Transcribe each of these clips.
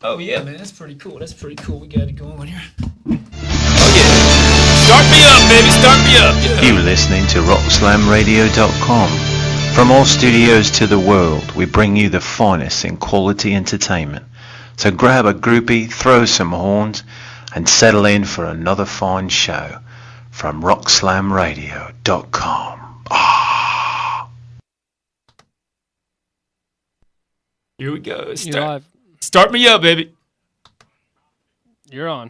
Oh yeah, man, that's pretty cool. That's pretty cool. We got it going here. Oh yeah. Start me up, baby. Start me up. Yeah. You're listening to RockSlamRadio.com. From all studios to the world, we bring you the finest in quality entertainment. So grab a groupie, throw some horns, and settle in for another fine show from RockSlamRadio.com. Ah. Here we go. You're live. Start me up, baby. You're on.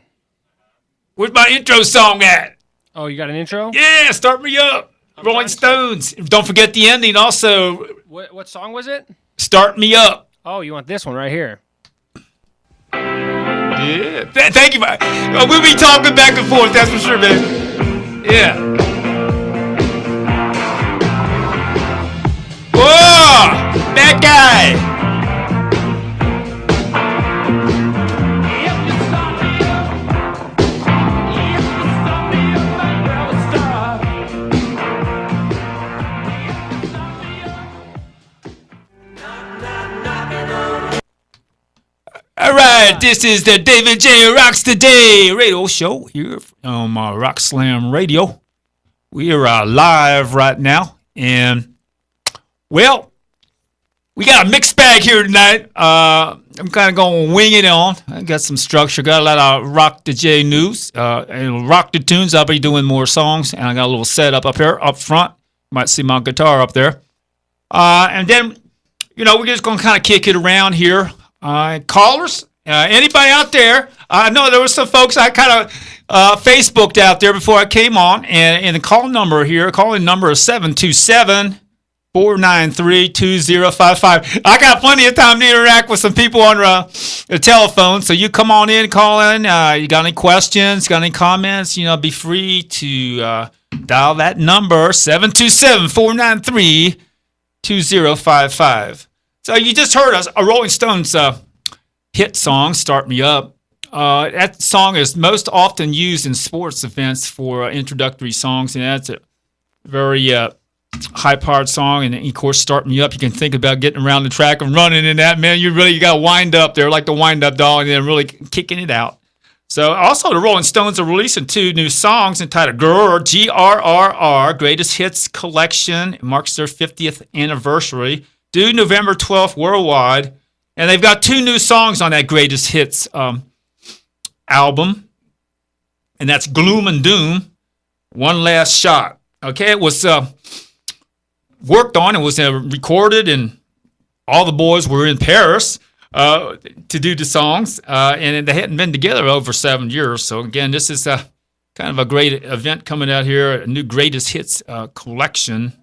Where's my intro song at? Oh, you got an intro? Yeah, start me up. Rolling Stones. Don't forget the ending also. What song was it? Start me up. Oh, you want this one right here. Yeah. Thank you. We'll be talking back and forth, that's for sure, baby. Yeah. Whoa! That guy! All right, this is the David J. Rocks Today radio show here on Rock Slam Radio. We are live right now, and, well, we got a mixed bag here tonight. I'm kind of going to wing it on. I got some structure, got a lot of Rock the J news, and Rock the Tunes. I'll be doing more songs, and I got a little setup up here, up front. You might see my guitar up there. And then, we're just going to kind of kick it around here. Callers, anybody out there? I know there were some folks I kind of Facebooked out there before I came on, and the call number here, calling number is 727-493-2055. I got plenty of time to interact with some people on the telephone, so you come on in, call in. You got any questions, got any comments, be free to dial that number, 727-493-2055. So you just heard a Rolling Stones hit song, Start Me Up. That song is most often used in sports events for introductory songs, and that's a very high-powered song. And, of course, Start Me Up, you can think about getting around the track and running in that, man. You got to wind up there like the wind-up doll and then really kicking it out. So also the Rolling Stones are releasing 2 new songs entitled Grrr, G-R-R-R, Greatest Hits Collection. It marks their 50th anniversary. Due November 12th worldwide, and they've got 2 new songs on that Greatest Hits album, and that's Gloom and Doom, One Last Shot. Okay, it was worked on, it was recorded, and all the boys were in Paris to do the songs, and they hadn't been together over 7 years. So again, this is kind of a great event coming out here, a new Greatest Hits collection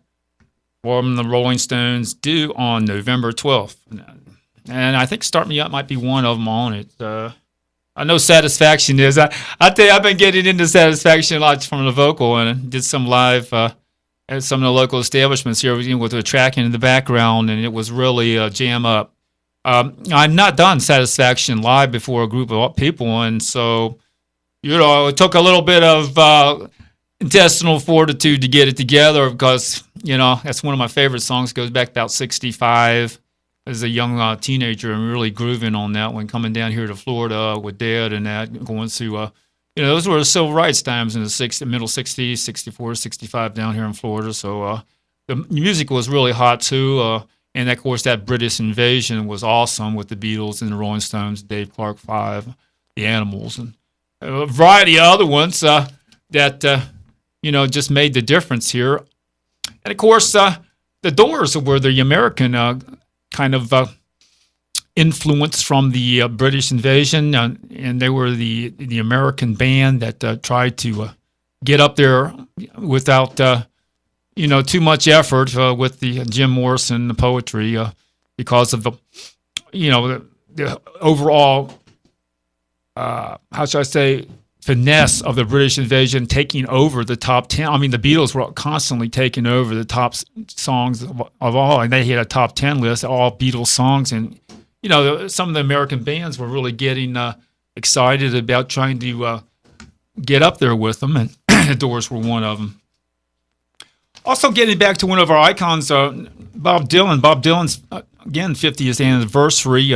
from the Rolling Stones, due on November 12th. And I think Start Me Up might be one of them on it. I know Satisfaction is. I tell you, I've been getting into Satisfaction a lot from the vocal, and did some live at some of the local establishments here with the tracking in the background, and it was really a jam up. I've not done Satisfaction live before a group of people, and so, it took a little bit of intestinal fortitude to get it together, because that's one of my favorite songs. Goes back about 65 as a young teenager, and really grooving on that one, coming down here to Florida with Dad and that, going through those were the civil rights times in the middle 60s, 64, 65 down here in Florida. So the music was really hot too, and of course that British invasion was awesome with the Beatles and the Rolling Stones, Dave Clark 5, the Animals, and a variety of other ones that just made the difference here. And, of course, the Doors were the American kind of influence from the British invasion, and they were the American band that tried to get up there without, too much effort with the Jim Morrison, the poetry, because of the overall, how should I say, finesse of the British invasion taking over the top 10. I mean, the Beatles were constantly taking over the top songs of all, and they had a top 10 list, all Beatles songs. And, some of the American bands were really getting excited about trying to get up there with them, and the Doors were one of them. Also, getting back to one of our icons, Bob Dylan. Bob Dylan's, again, 50th anniversary.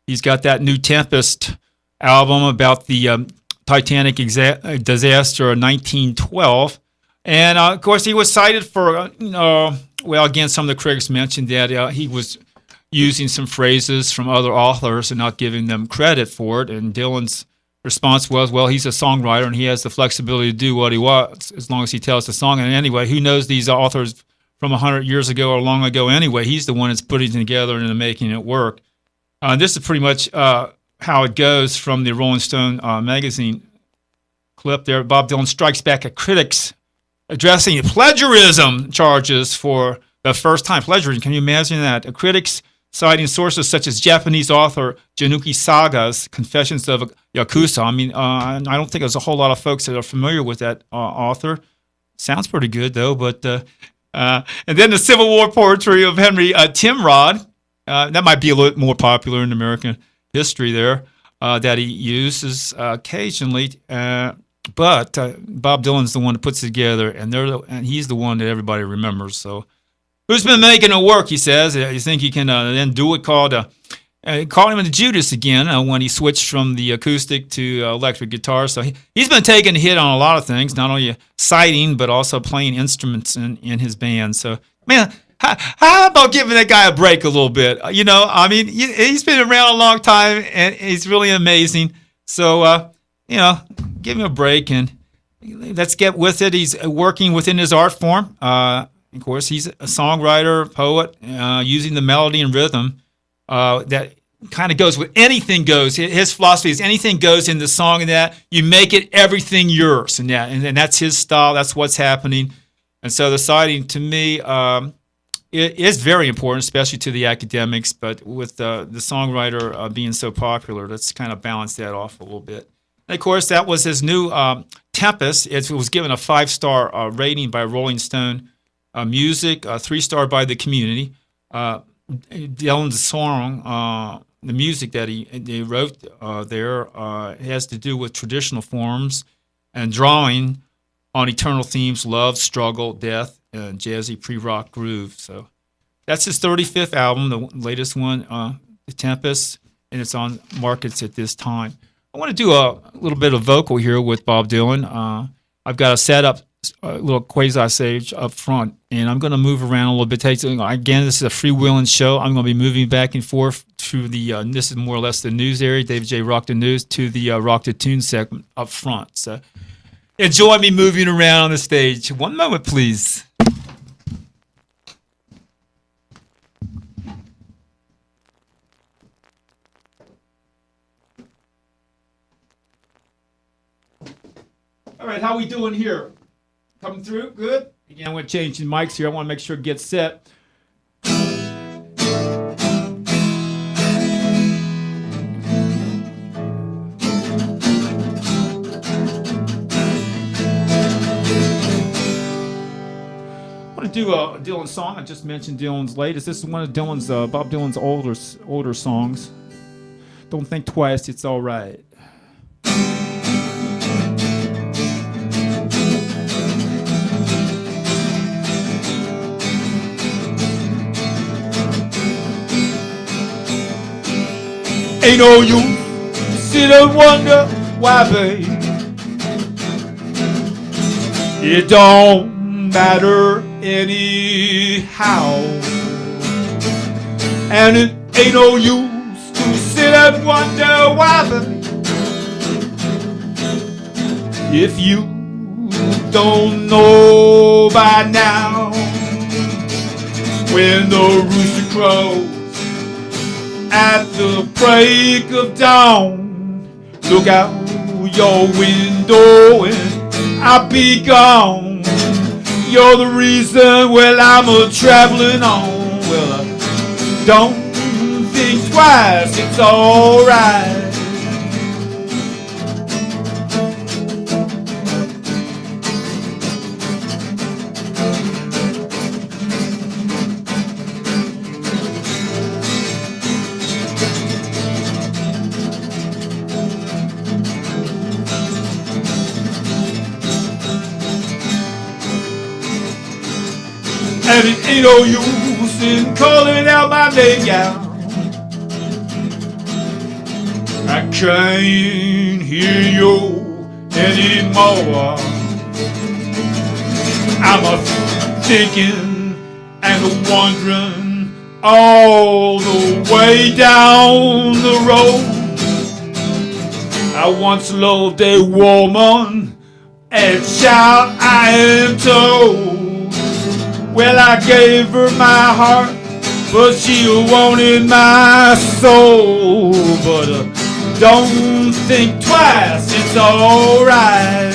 He's got that new Tempest album about the Titanic disaster of 1912. And, of course, he was cited for, well, again, some of the critics mentioned that he was using some phrases from other authors and not giving them credit for it. And Dylan's response was, well, he's a songwriter and he has the flexibility to do what he wants as long as he tells the song. And anyway, who knows these authors from 100 years ago or long ago anyway? He's the one that's putting it together and making it work. This is pretty much how it goes from the Rolling Stone magazine clip there. Bob Dylan strikes back at critics addressing plagiarism charges for the first time. Plagiarism, can you imagine that? Critics citing sources such as Japanese author Januki Saga's Confessions of a Yakuza. I mean, I don't think there's a whole lot of folks that are familiar with that author. Sounds pretty good, though. But and then the Civil War poetry of Henry Timrod. That might be a little more popular in American history there, that he uses occasionally. But Bob Dylan's the one that puts it together, and he's the one that everybody remembers. So, who's been making it work? He says. You think he can then do it? Called him the Judas again when he switched from the acoustic to electric guitar. So he's been taking a hit on a lot of things, not only citing but also playing instruments in his band. So, man, how about giving that guy a break a little bit? I mean, he's been around a long time and he's really amazing. So, give him a break and let's get with it. He's working within his art form. Of course, he's a songwriter, poet, using the melody and rhythm that kind of goes with anything goes. His philosophy is anything goes in the song, and that you make it everything yours, and that's his style. That's what's happening. And so the citing to me it is very important, especially to the academics. But with the songwriter being so popular, let's kind of balance that off a little bit. And of course, that was his new Tempest. It was given a 5-star rating by Rolling Stone Music, 3-star by the community. Dylan's song, the music that he wrote there has to do with traditional forms and drawing on eternal themes: love, struggle, death, and jazzy pre-rock groove. So that's his 35th album, the latest one, The Tempest, and it's on markets at this time. I want to do a little bit of vocal here with Bob Dylan. I've got a setup, a little quasi-sage up front, and I'm going to move around a little bit. Again, this is a freewheeling show. I'm going to be moving back and forth through this is more or less the news area, David J. Rock the News, to the Rock the Tune segment up front. So enjoy me moving around on the stage. One moment, please. All right, how we doing here? Coming through? Good? Again, we're changing mics here. I want to make sure it gets set. I want to do a Dylan song. I just mentioned Dylan's latest. This is one of Dylan's, Bob Dylan's older songs. Don't think twice, it's all right. Ain't no use sit and wonder why, babe. It don't matter anyhow. And it ain't no use to sit and wonder why, babe. If you don't know by now, when the rooster crows at the break of dawn, look out your window and I'll be gone. You're the reason, well, I'm a-traveling on. Well, I don't think twice, it's alright. And it ain't no use in calling out my name, gal. I can't hear you anymore. I'm a thinking and a wondering all the way down the road. I once loved a woman, a child I am told. Well, I gave her my heart, but she wanted my soul. But don't think twice, it's alright.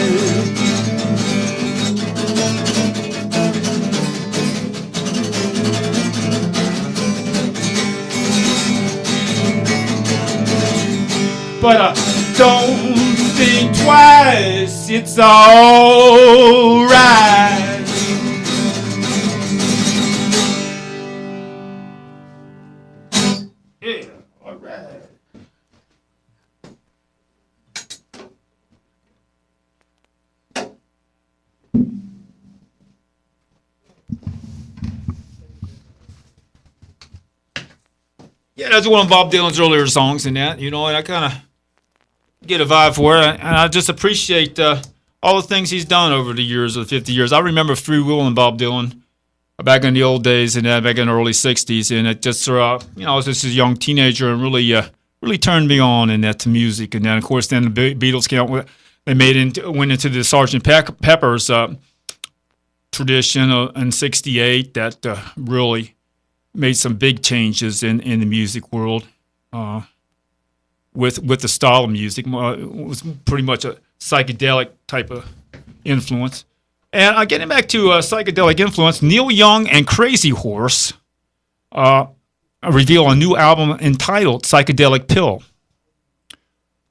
But don't think twice, it's alright. Yeah, alright. Yeah, that's one of Bob Dylan's earlier songs in that, and I kind of get a vibe for it, and I just appreciate all the things he's done over the years, of the 50 years. I remember Free Will and Bob Dylan back in the old days, and back in the early 60s, and it just, I was just a young teenager, and really turned me on in that to music. And then, of course, then the Beatles came out with, they went into the Sgt. Pepper's tradition in '68 that really made some big changes in the music world. With the style of music, it was pretty much a psychedelic type of influence. And getting back to psychedelic influence, Neil Young and Crazy Horse reveal a new album entitled Psychedelic Pill.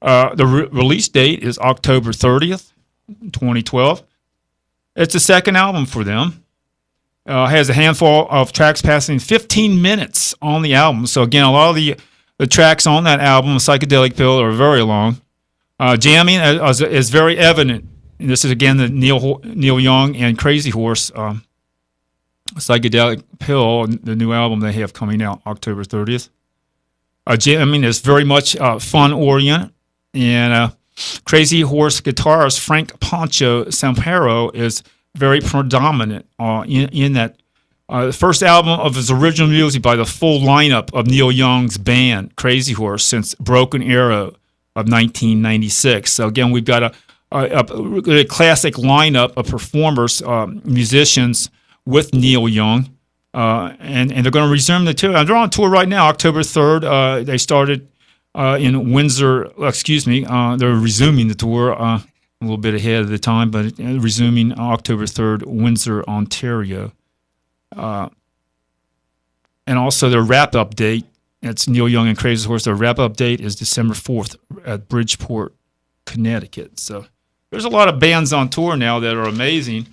The release date is October 30th, 2012. It's the second album for them. Has a handful of tracks passing 15 minutes on the album. So again, a lot of the tracks on that album, Psychedelic Pill, are very long. Jamming is very evident. And this is, again, the Neil Young and Crazy Horse Psychedelic Pill, the new album they have coming out October 30th. Jamming is very much fun-oriented. And Crazy Horse guitarist Frank Poncho Sampero is very predominant in that. The first album of his original music by the full lineup of Neil Young's band, Crazy Horse, since Broken Arrow of 1996. So again, we've got a classic lineup of performers, musicians with Neil Young, and they're going to resume the tour. They're on tour right now, October 3rd. They started in Windsor, they're resuming the tour a little bit ahead of the time, but resuming October 3rd, Windsor, Ontario. And also their wrap-up date, it's Neil Young and Crazy Horse, their wrap-up date is December 4th at Bridgeport, Connecticut. So there's a lot of bands on tour now that are amazing.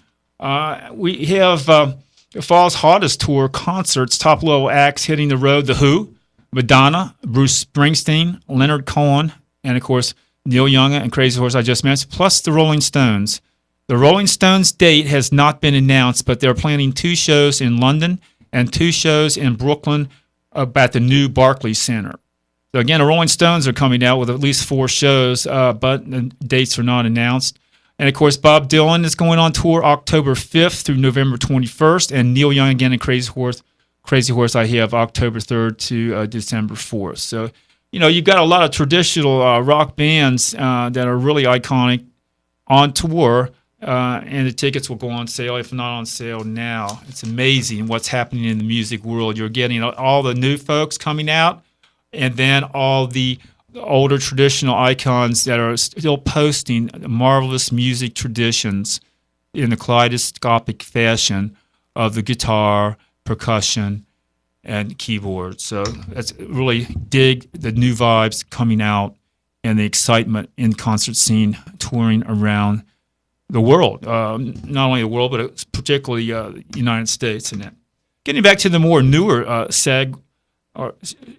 We have the fall's hottest tour concerts, top-level acts hitting the road: The Who, Madonna, Bruce Springsteen, Leonard Cohen, and, of course, Neil Young and Crazy Horse I just mentioned, plus the Rolling Stones. The Rolling Stones date has not been announced, but they're planning 2 shows in London and 2 shows in Brooklyn at the new Barclays Center. So again, the Rolling Stones are coming out with at least 4 shows, but the dates are not announced. And of course, Bob Dylan is going on tour October 5th through November 21st, and Neil Young again and Crazy Horse I have October 3rd to December 4th. So, you've got a lot of traditional rock bands that are really iconic on tour. And the tickets will go on sale, if not on sale now. It's amazing what's happening in the music world. You're getting all the new folks coming out, and then all the older traditional icons that are still posting marvelous music traditions in the kaleidoscopic fashion of the guitar, percussion, and keyboard. So that's really dig the new vibes coming out and the excitement in concert scene touring around the world, not only the world, but particularly the United States. And that. Getting back to the more newer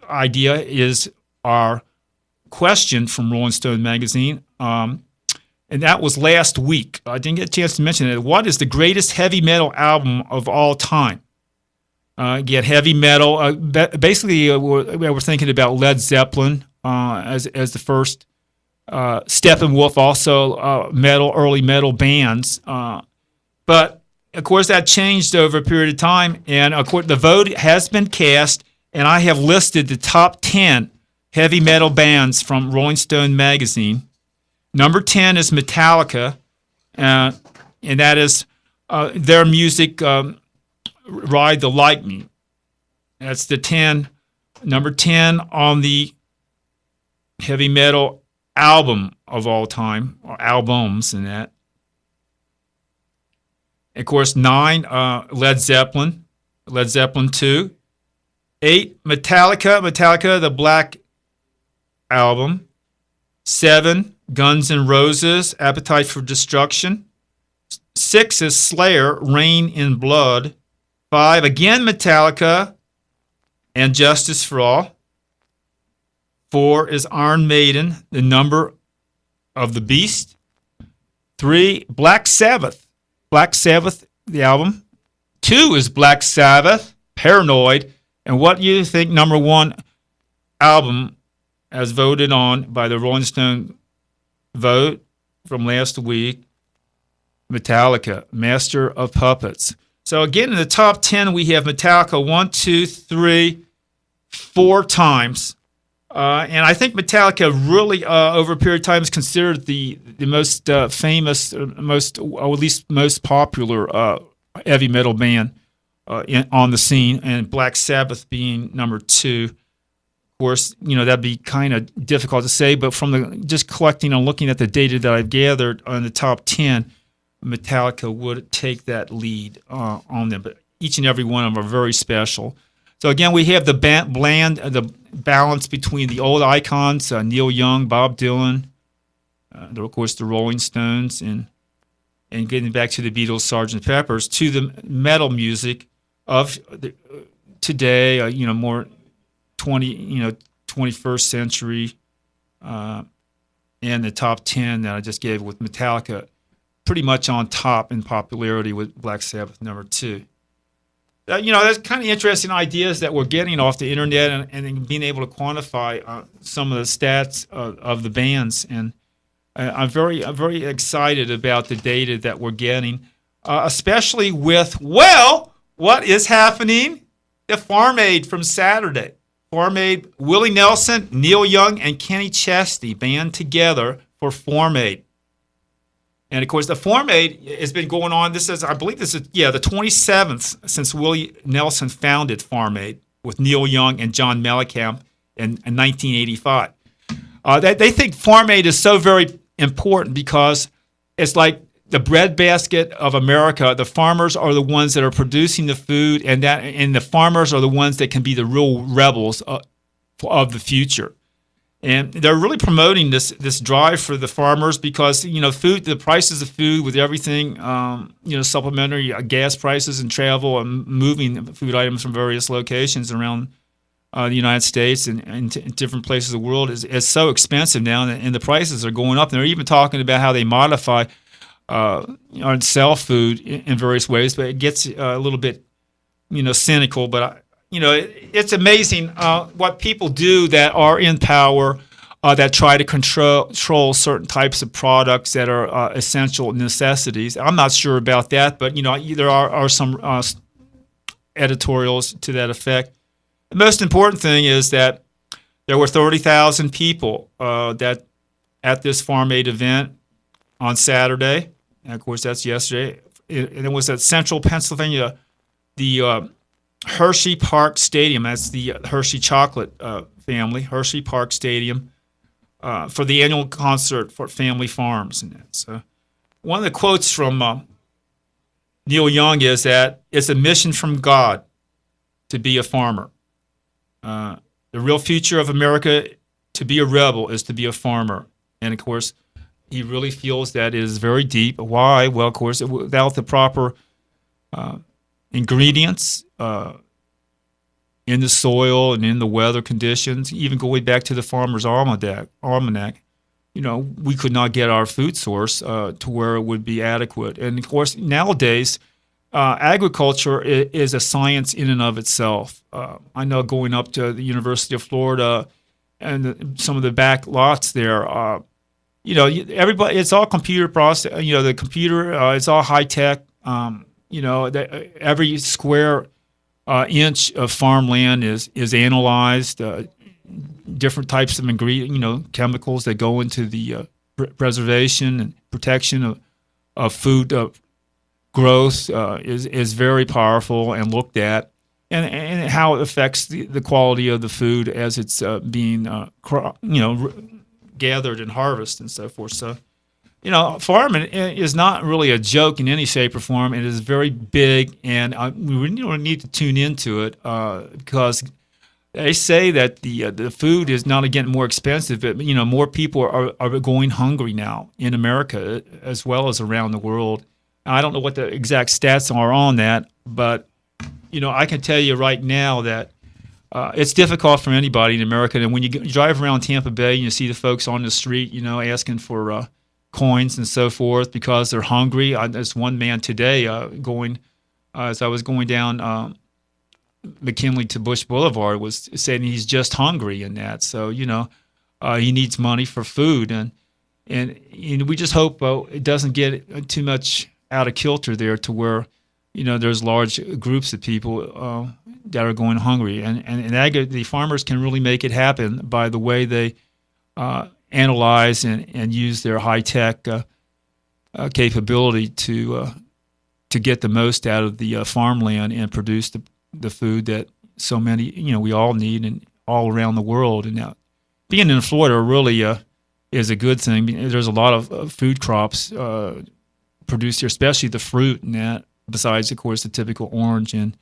idea is our question from Rolling Stone magazine, and that was last week. I didn't get a chance to mention it. What is the greatest heavy metal album of all time? Get heavy metal. Basically, we're thinking about Led Zeppelin, as the first. Steppenwolf also early metal bands, but of course that changed over a period of time. And of course the vote has been cast, and I have listed the top 10 heavy metal bands from Rolling Stone magazine. Number 10 is Metallica, and that is their music, Ride the Lightning. That's the number 10 on the heavy metal album of all time, or albums in that. Of course, 9, Led Zeppelin 2. 8, Metallica, the Black Album. 7, Guns N' Roses, Appetite for Destruction. 6 is Slayer, Rain in Blood. 5, again Metallica, and Justice for All. 4 is Iron Maiden, The Number of the Beast. 3, Black Sabbath, the album. 2 is Black Sabbath, Paranoid. And what do you think number 1 album as voted on by the Rolling Stone vote from last week? Metallica, Master of Puppets. So again, in the top 10, we have Metallica 1, 2, 3, 4 times. And I think Metallica really, over a period of time, is considered the most famous, or at least most popular heavy metal band on the scene, and Black Sabbath being number 2. Of course, that'd be kind of difficult to say, but from just collecting and looking at the data that I've gathered on the top 10, Metallica would take that lead on them. But each and every one of them are very special. So again, we have the balance between the old icons, Neil Young, Bob Dylan, of course the Rolling Stones, and getting back to the Beatles, Sgt. Pepper's, to the metal music of today, more 21st century, and the top 10 that I just gave with Metallica pretty much on top in popularity, with Black Sabbath number 2. That's kind of interesting ideas that we're getting off the internet, and being able to quantify some of the stats of the bands. And I'm very excited about the data that we're getting, especially with, what is happening? The Farm Aid from Saturday. Farm Aid, Willie Nelson, Neil Young, and Kenny Chesney band together for Farm Aid. And of course, the Farm Aid has been going on. I believe this is the 27th since Willie Nelson founded Farm Aid with Neil Young and John Mellencamp in 1985. They think Farm Aid is so very important because it's like the breadbasket of America. The farmers are the ones that are producing the food, and the farmers are the ones that can be the real rebels of the future. And they're really promoting this drive for the farmers because, food, the prices of food with everything, supplementary gas prices and travel and moving food items from various locations around the United States and different places of the world is so expensive now, and the prices are going up. And they're even talking about how they modify and sell food in various ways, but it gets a little bit, cynical. But it's amazing what people do that are in power, that try to control certain types of products that are essential necessities. I'm not sure about that, but there are some editorials to that effect. The most important thing is that there were 30,000 people that at this Farm Aid event on Saturday, and of course that's yesterday. And it was at Central Pennsylvania, the Hershey Park Stadium. That's the Hershey chocolate family, Hershey Park Stadium, for the annual concert for Family Farms. And so, one of the quotes from Neil Young is that it's a mission from God to be a farmer. The real future of America, to be a rebel, is to be a farmer. And of course, he really feels that is very deep. Why? Well, of course, without the proper ingredients in the soil and in the weather conditions, even going back to the Farmer's Almanac, we could not get our food source to where it would be adequate. And of course, nowadays, agriculture is a science in and of itself. I know going up to the University of Florida and some of the back lots there. Everybody, it's all computer process. The computer, it's all high tech. Every square inch of farmland is analyzed. Different types of chemicals that go into the preservation and protection of food growth is very powerful and looked at, and how it affects the quality of the food as it's being gathered and harvested and so forth. So, farming is not really a joke in any shape or form. It is very big, and we really need to tune into it because they say that the food is not getting more expensive, but more people are going hungry now in America as well as around the world. I don't know what the exact stats are on that, but I can tell you right now that it's difficult for anybody in America. And when you drive around Tampa Bay and you see the folks on the street, asking for coins and so forth because they're hungry. There's one man today as I was going down McKinley to Bush Boulevard, was saying he's just hungry in that. So, he needs money for food. And we just hope it doesn't get too much out of kilter there to where, there's large groups of people that are going hungry. And the farmers can really make it happen by the way they analyze and use their high-tech capability to get the most out of the farmland and produce the food that so many, we all need and all around the world. And now, being in Florida really is a good thing. There's a lot of food crops produced here, especially the fruit and that, besides, of course, the typical orange. And,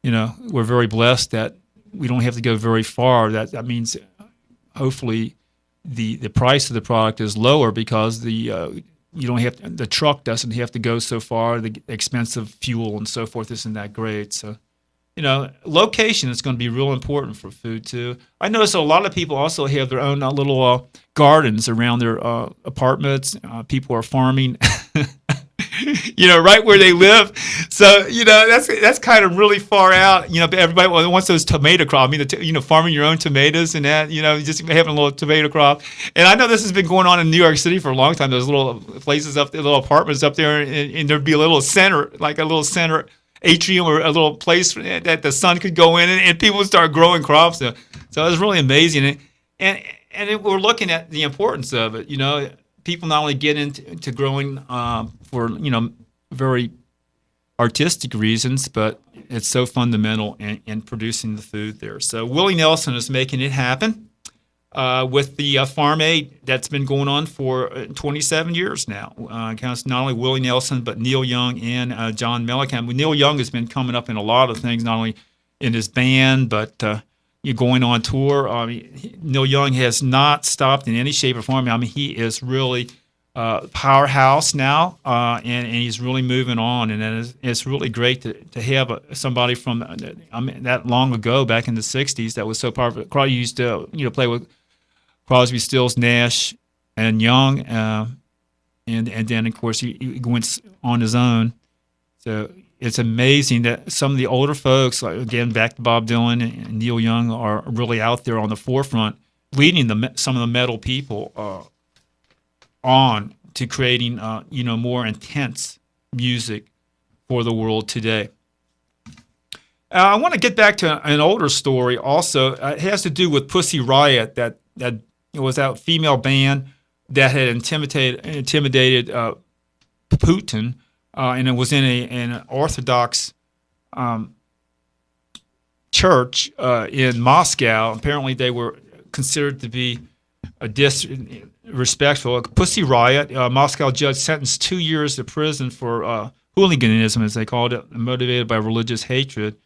we're very blessed that we don't have to go very far. That means hopefully the price of the product is lower because the truck doesn't have to go so far. The expensive fuel and so forth isn't that great. So, location is going to be real important for food too. I notice a lot of people also have their own little gardens around their apartments. People are farming, right where they live. So, that's kind of really far out. Everybody wants those tomato crops. Farming your own tomatoes and that, just having a little tomato crop. And I know this has been going on in New York City for a long time. There's little places up there, little apartments up there, and there'd be a little center, like a little center atrium or a little place that the sun could go in, and people would start growing crops. So it was really amazing. And we're looking at the importance of it. People not only get into growing for very artistic reasons, but it's so fundamental in producing the food there. So Willie Nelson is making it happen with the Farm Aid that's been going on for 27 years now. Counts not only Willie Nelson, but Neil Young and John Mellencamp. Neil Young has been coming up in a lot of things, not only in his band, but going on tour. Neil Young has not stopped in any shape or form. He is really powerhouse now, and he's really moving on. And it's really great to have somebody from that long ago, back in the 60s, that was so powerful. Crosby used to play with Crosby, Stills, Nash, and Young, and then, of course, he went on his own. So it's amazing that some of the older folks, like, again, back to Bob Dylan and Neil Young, are really out there on the forefront, leading some of the metal people on to creating, more intense music for the world today. I want to get back to an older story also. It has to do with Pussy Riot, that was that female band that had intimidated Putin, and it was in an Orthodox church in Moscow. Apparently, they were considered to be disrespectful. Pussy Riot, Moscow judge sentenced 2 years to prison for hooliganism, as they called it, motivated by religious hatred.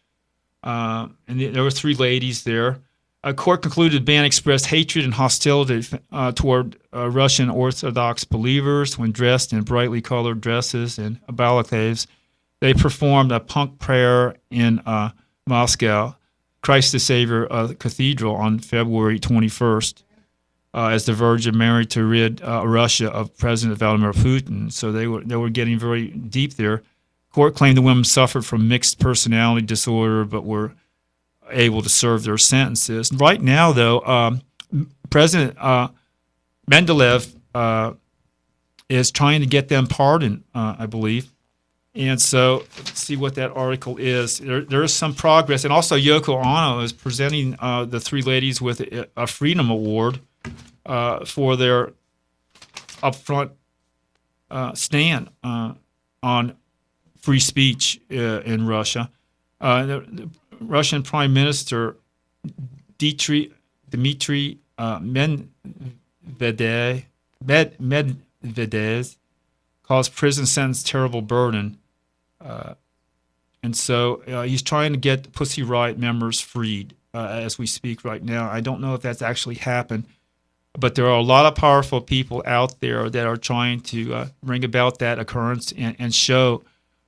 And there were 3 ladies there. A court concluded the band expressed hatred and hostility toward Russian Orthodox believers when dressed in brightly colored dresses and balaclavas. They performed a punk prayer in Moscow, Christ the Savior Cathedral, on February 21st, as the Virgin Mary to rid Russia of President Vladimir Putin. So they were getting very deep there. Court claimed the women suffered from mixed personality disorder, but were able to serve their sentences. Right now, though, President Mendeleev is trying to get them pardoned, I believe. And so, let's see what that article is. There is some progress. And also, Yoko Ono is presenting the three ladies with a Freedom Award for their upfront stand on free speech in Russia. The Russian Prime Minister Dmitry Medvedev calls prison sentence terrible burden. And so he's trying to get the Pussy Riot members freed as we speak right now. I don't know if that's actually happened, but there are a lot of powerful people out there that are trying to bring about that occurrence and show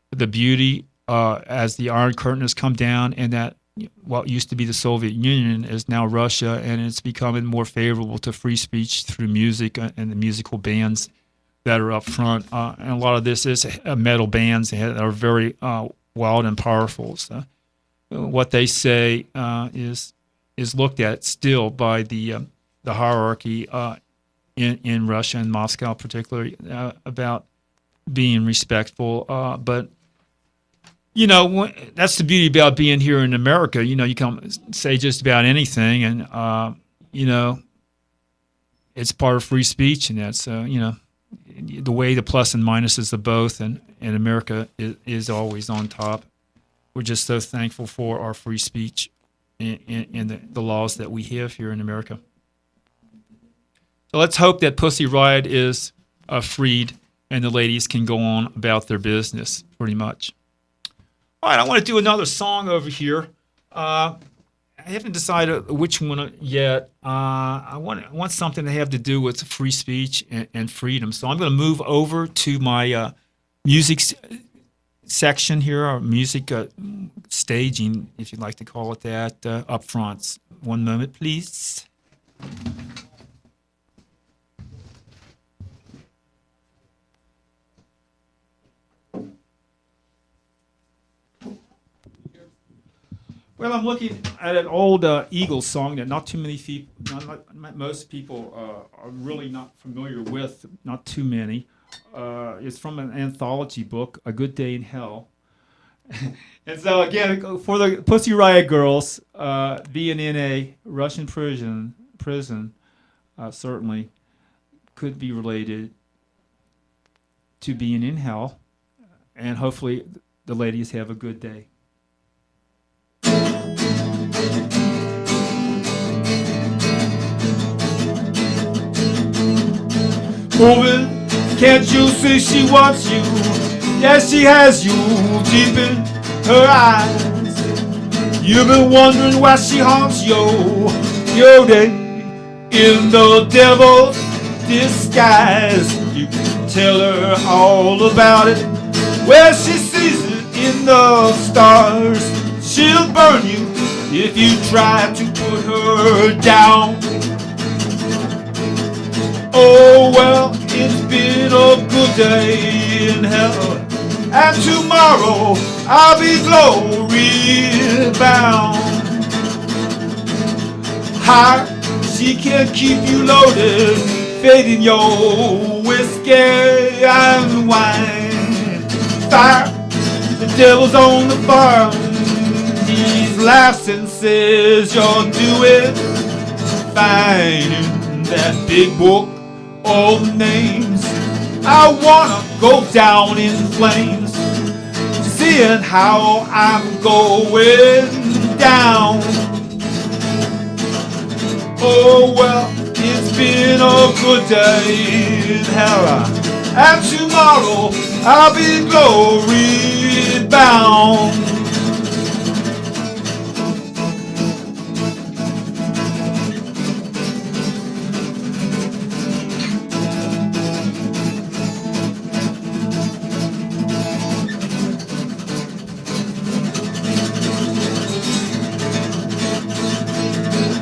the beauty as the Iron Curtain has come down, and that what used to be the Soviet Union is now Russia, and it's becoming more favorable to free speech through music and the musical bands that are up front. And a lot of this is metal bands that are very wild and powerful. So what they say is looked at still by the hierarchy in Russia and Moscow particularly about being respectful. But that's the beauty about being here in America. You can say just about anything, and it's part of free speech, and that's the way the plus and minuses of both, and America is always on top. We're just so thankful for our free speech and the laws that we have here in America. So let's hope that Pussy Riot is freed and the ladies can go on about their business, pretty much. All right, I want to do another song over here. I haven't decided which one yet. I want something to have to do with free speech and freedom. So I'm going to move over to my music section here, or music staging, if you'd like to call it that, up front. One moment, please. Well, I'm looking at an old Eagles song that not too many people, most people are really not familiar with, not too many. It's from an anthology book, A Good Day in Hell. And so, again, for the Pussy Riot girls, being in a Russian prison certainly could be related to being in hell. And hopefully the ladies have a good day. Woman, can't you see she wants you? Yes, she has you deep in her eyes. You've been wondering why she haunts your day in the devil's disguise. You can tell her all about it. Well, she sees it in the stars. She'll burn you if you try to put her down. Oh, well, it's been a good day in hell, and tomorrow I'll be glory bound. High, she can keep you loaded, fading your whiskey and wine. Fire, the devil's on the farm. He laughs and says you're doing fine. That big book of names, I wanna go down in flames, seeing how I'm going down. Oh well, it's been a good day in hell, and tomorrow I'll be glory bound.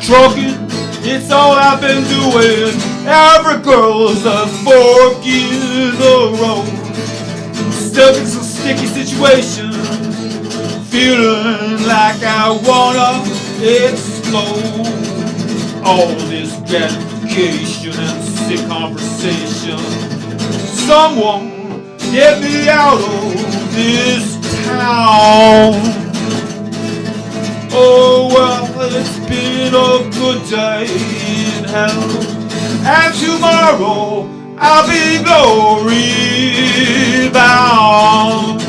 Trucking, it's all I've been doing. Every girl's a fork in the road. Stuck in some sticky situations, feeling like I wanna explode. all this gratification and sick conversation. Someone get me out of this town. Oh well, it's been a good day in hell, and tomorrow I'll be glory bound.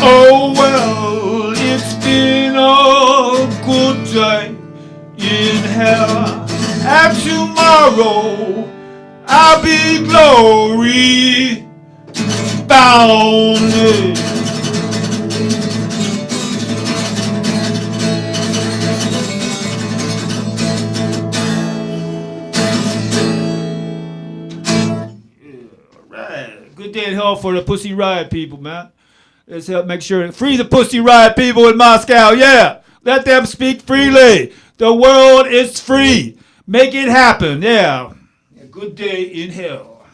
Oh well, it's been a good day in hell, and tomorrow I'll be glory bound. Right, good day in hell for the Pussy Riot people, man. Let's help make sure free the Pussy Riot people in Moscow. Yeah, let them speak freely. The world is free. Make it happen. Yeah. A good day in hell.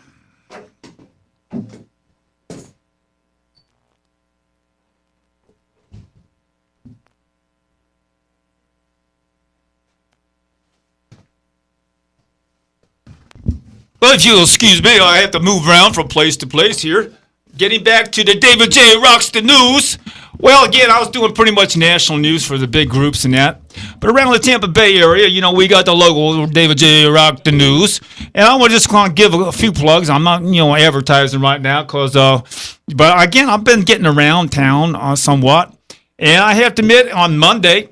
Well, if you'll excuse me, I have to move around from place to place here. Getting back to the David J. Rocks the News. Well, again, I was doing pretty much national news for the big groups and that. But around the Tampa Bay area, you know, we got the local David J. Rock the News. And I want to just kind of give a few plugs. I'm not, advertising right now because, but again, I've been getting around town somewhat. And I have to admit, on Monday,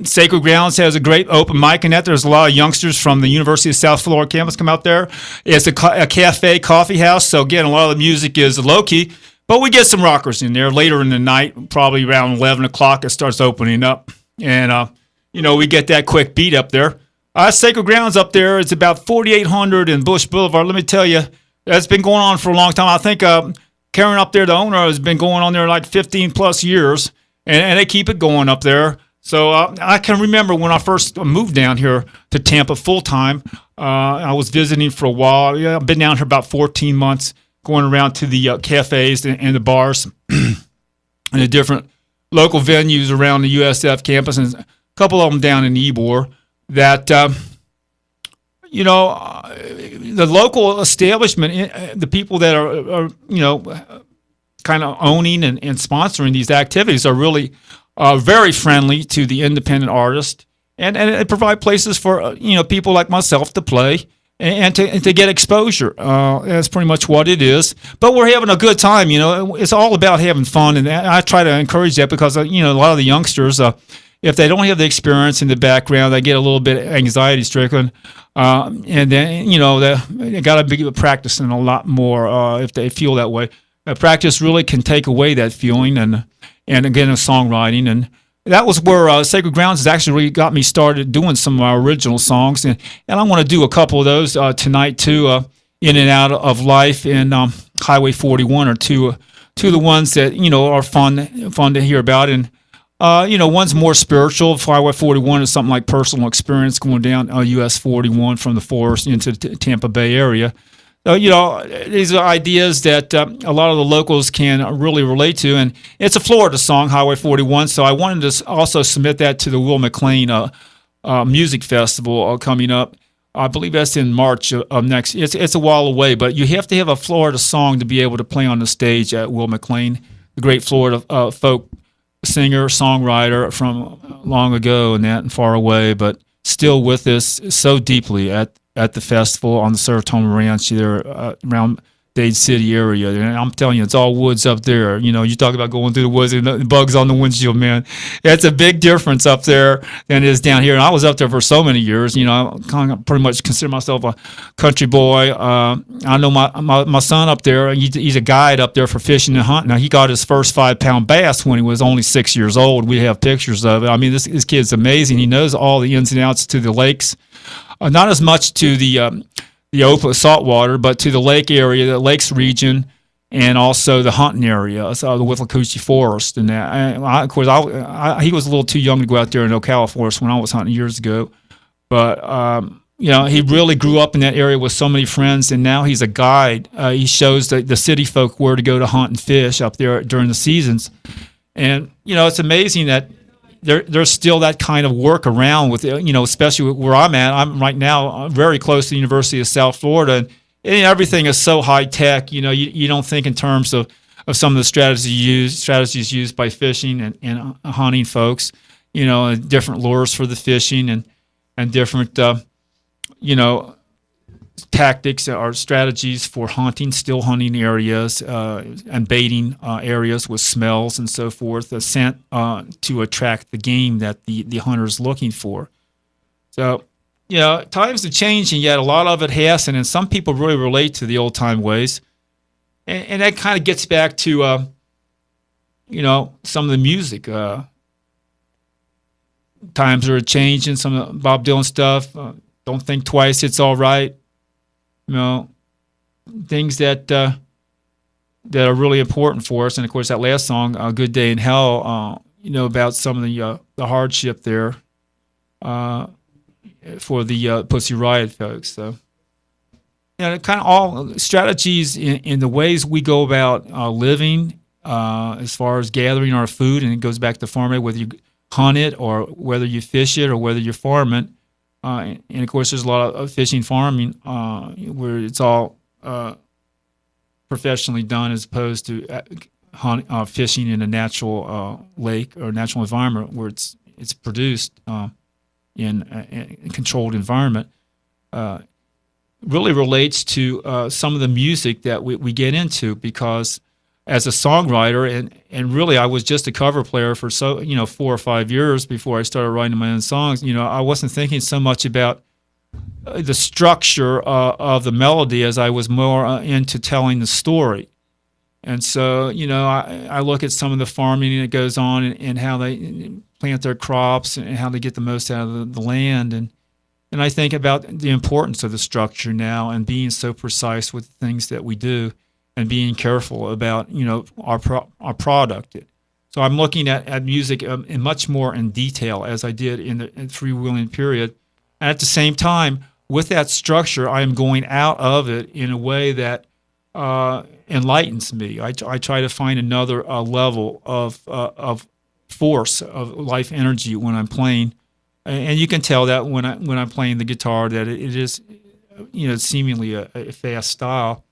Sacred Grounds has a great open mic in that. There's a lot of youngsters from the University of South Florida campus come out there. It's a cafe, coffee house. So, again, a lot of the music is low-key. But we get some rockers in there later in the night, probably around 11 o'clock. It starts opening up. And, we get that quick beat up there. Sacred Grounds up there, it's about 4800 in Bush Boulevard. Let me tell you, that's been going on for a long time. I think Karen up there, the owner, has been going on there like 15-plus years. And they keep it going up there. So I can remember when I first moved down here to Tampa full-time. I was visiting for a while. Yeah, I've been down here about 14 months, going around to the cafes and the bars and the different local venues around the USF campus, and a couple of them down in Ybor that, the local establishment, the people that are kind of owning and sponsoring these activities are really very friendly to the independent artist, and it provide places for people like myself to play and to get exposure. That's pretty much what it is. But we're having a good time. It's all about having fun, and I try to encourage that because a lot of the youngsters, if they don't have the experience in the background, they get a little bit anxiety stricken, and then they got to be practicing a lot more if they feel that way. Practice really can take away that feeling, and again, songwriting, and that was where Sacred Grounds has actually really got me started doing some of my original songs, and I want to do a couple of those tonight too. In and Out of Life and Highway 41 are two of the ones that are fun to hear about, and one's more spiritual. Highway 41 is something like personal experience going down US 41 from the forest into the Tampa Bay area. These are ideas that a lot of the locals can really relate to, and it's a Florida song, Highway 41. So I wanted to also submit that to the Will McLean Music Festival coming up. I believe that's in March of next. It's a while away, but you have to have a Florida song to be able to play on the stage at Will McLean, the great Florida folk singer, songwriter from long ago and far away, but still with us so deeply at the festival on the Saratoga Ranch there around Dade City area. And I'm telling you, it's all woods up there. You talk about going through the woods and the bugs on the windshield, man. It's a big difference up there than it is down here. And I was up there for so many years. I kind of pretty much consider myself a country boy. I know my son up there, he's a guide up there for fishing and hunting. Now, he got his first 5-pound bass when he was only 6 years old. We have pictures of it. I mean, this kid's amazing. He knows all the ins and outs to the lakes. Not as much to the the open saltwater, but to the lake area, the lakes region, and also the hunting area, so the Withlacoochee Forest. And that, of course, he was a little too young to go out there in Ocala Forest when I was hunting years ago. But he really grew up in that area with so many friends, and now he's a guide. He shows the city folk where to go to hunt and fish up there during the seasons. And it's amazing that there's still that kind of work around with especially where I'm at. I'm right now very close to the University of South Florida, and everything is so high tech. You don't think in terms of some of the strategies used by fishing and hunting folks. Different lures for the fishing and different tactics or strategies for still hunting areas and baiting areas with smells and so forth, a scent to attract the game that the hunter is looking for. So, times are changing, yet a lot of it hasn't, and some people really relate to the old-time ways. And that kind of gets back to, some of the music. Times are changing, some of the Bob Dylan stuff. Don't think twice, it's all right. Things that are really important for us. And of course, that last song, "Good Day in Hell," about some of the hardship there for the Pussy Riot folks. So, kind of all strategies in the ways we go about living, as far as gathering our food, and it goes back to farming, whether you hunt it or whether you fish it or whether you farm it. And of course, there's a lot of fishing, farming, where it's all professionally done, as opposed to fishing in a natural lake or natural environment where it's produced in a controlled environment. Really relates to some of the music that we get into, because as a songwriter, and really I was just a cover player for 4 or 5 years before I started writing my own songs. I wasn't thinking so much about the structure of the melody as I was more into telling the story. And so, I look at some of the farming that goes on, and how they plant their crops and how they get the most out of the land. And I think about the importance of the structure now, and being so precise with the things that we do, and being careful about our product. So I'm looking at music in much more in detail, as I did in the freewheeling period. And at the same time, with that structure, I am going out of it in a way that enlightens me. I try to find another level of force, of life energy when I'm playing, and you can tell that when I'm playing the guitar, that it is seemingly a fast style.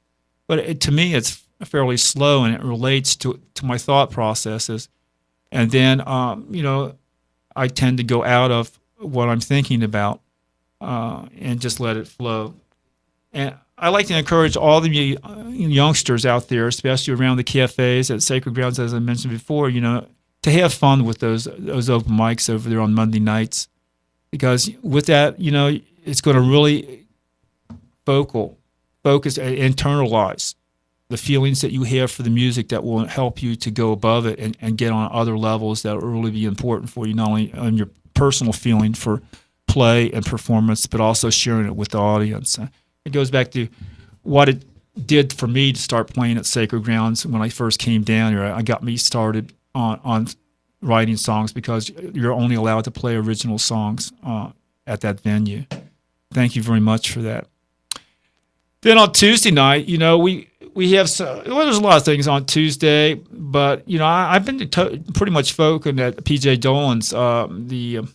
But to me, it's fairly slow, and it relates to my thought processes. And then, I tend to go out of what I'm thinking about and just let it flow. And I like to encourage all the youngsters out there, especially around the cafes at Sacred Grounds, as I mentioned before, to have fun with those open mics over there on Monday nights. Because with that, it's going to really focus and internalize the feelings that you have for the music, that will help you to go above it and get on other levels that will really be important for you, not only on your personal feeling for play and performance, but also sharing it with the audience. It goes back to what it did for me to start playing at Sacred Grounds when I first came down here. I got me started on writing songs, because you're only allowed to play original songs at that venue. Thank you very much for that. Then on Tuesday night, we have there's a lot of things on Tuesday, but I've been pretty much focused at PJ Dolan's, the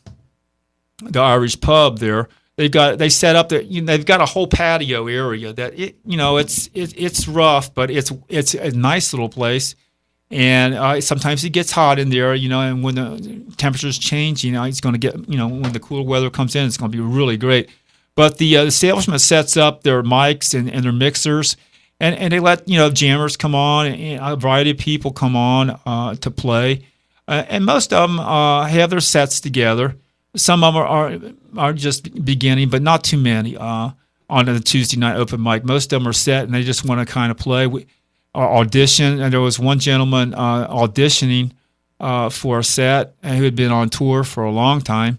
Irish pub there. They set up they've got a whole patio area that it's rough, but it's a nice little place. And sometimes it gets hot in there, and when the temperature's change, it's going to get, when the cooler weather comes in, it's going to be really great. But the establishment sets up their mics and their mixers, and they let jammers come on, and a variety of people come on to play, and most of them have their sets together. Some of them are just beginning, but not too many on the Tuesday night open mic. Most of them are set, and they just want to kind of play. Audition, and there was one gentleman auditioning for a set, who had been on tour for a long time.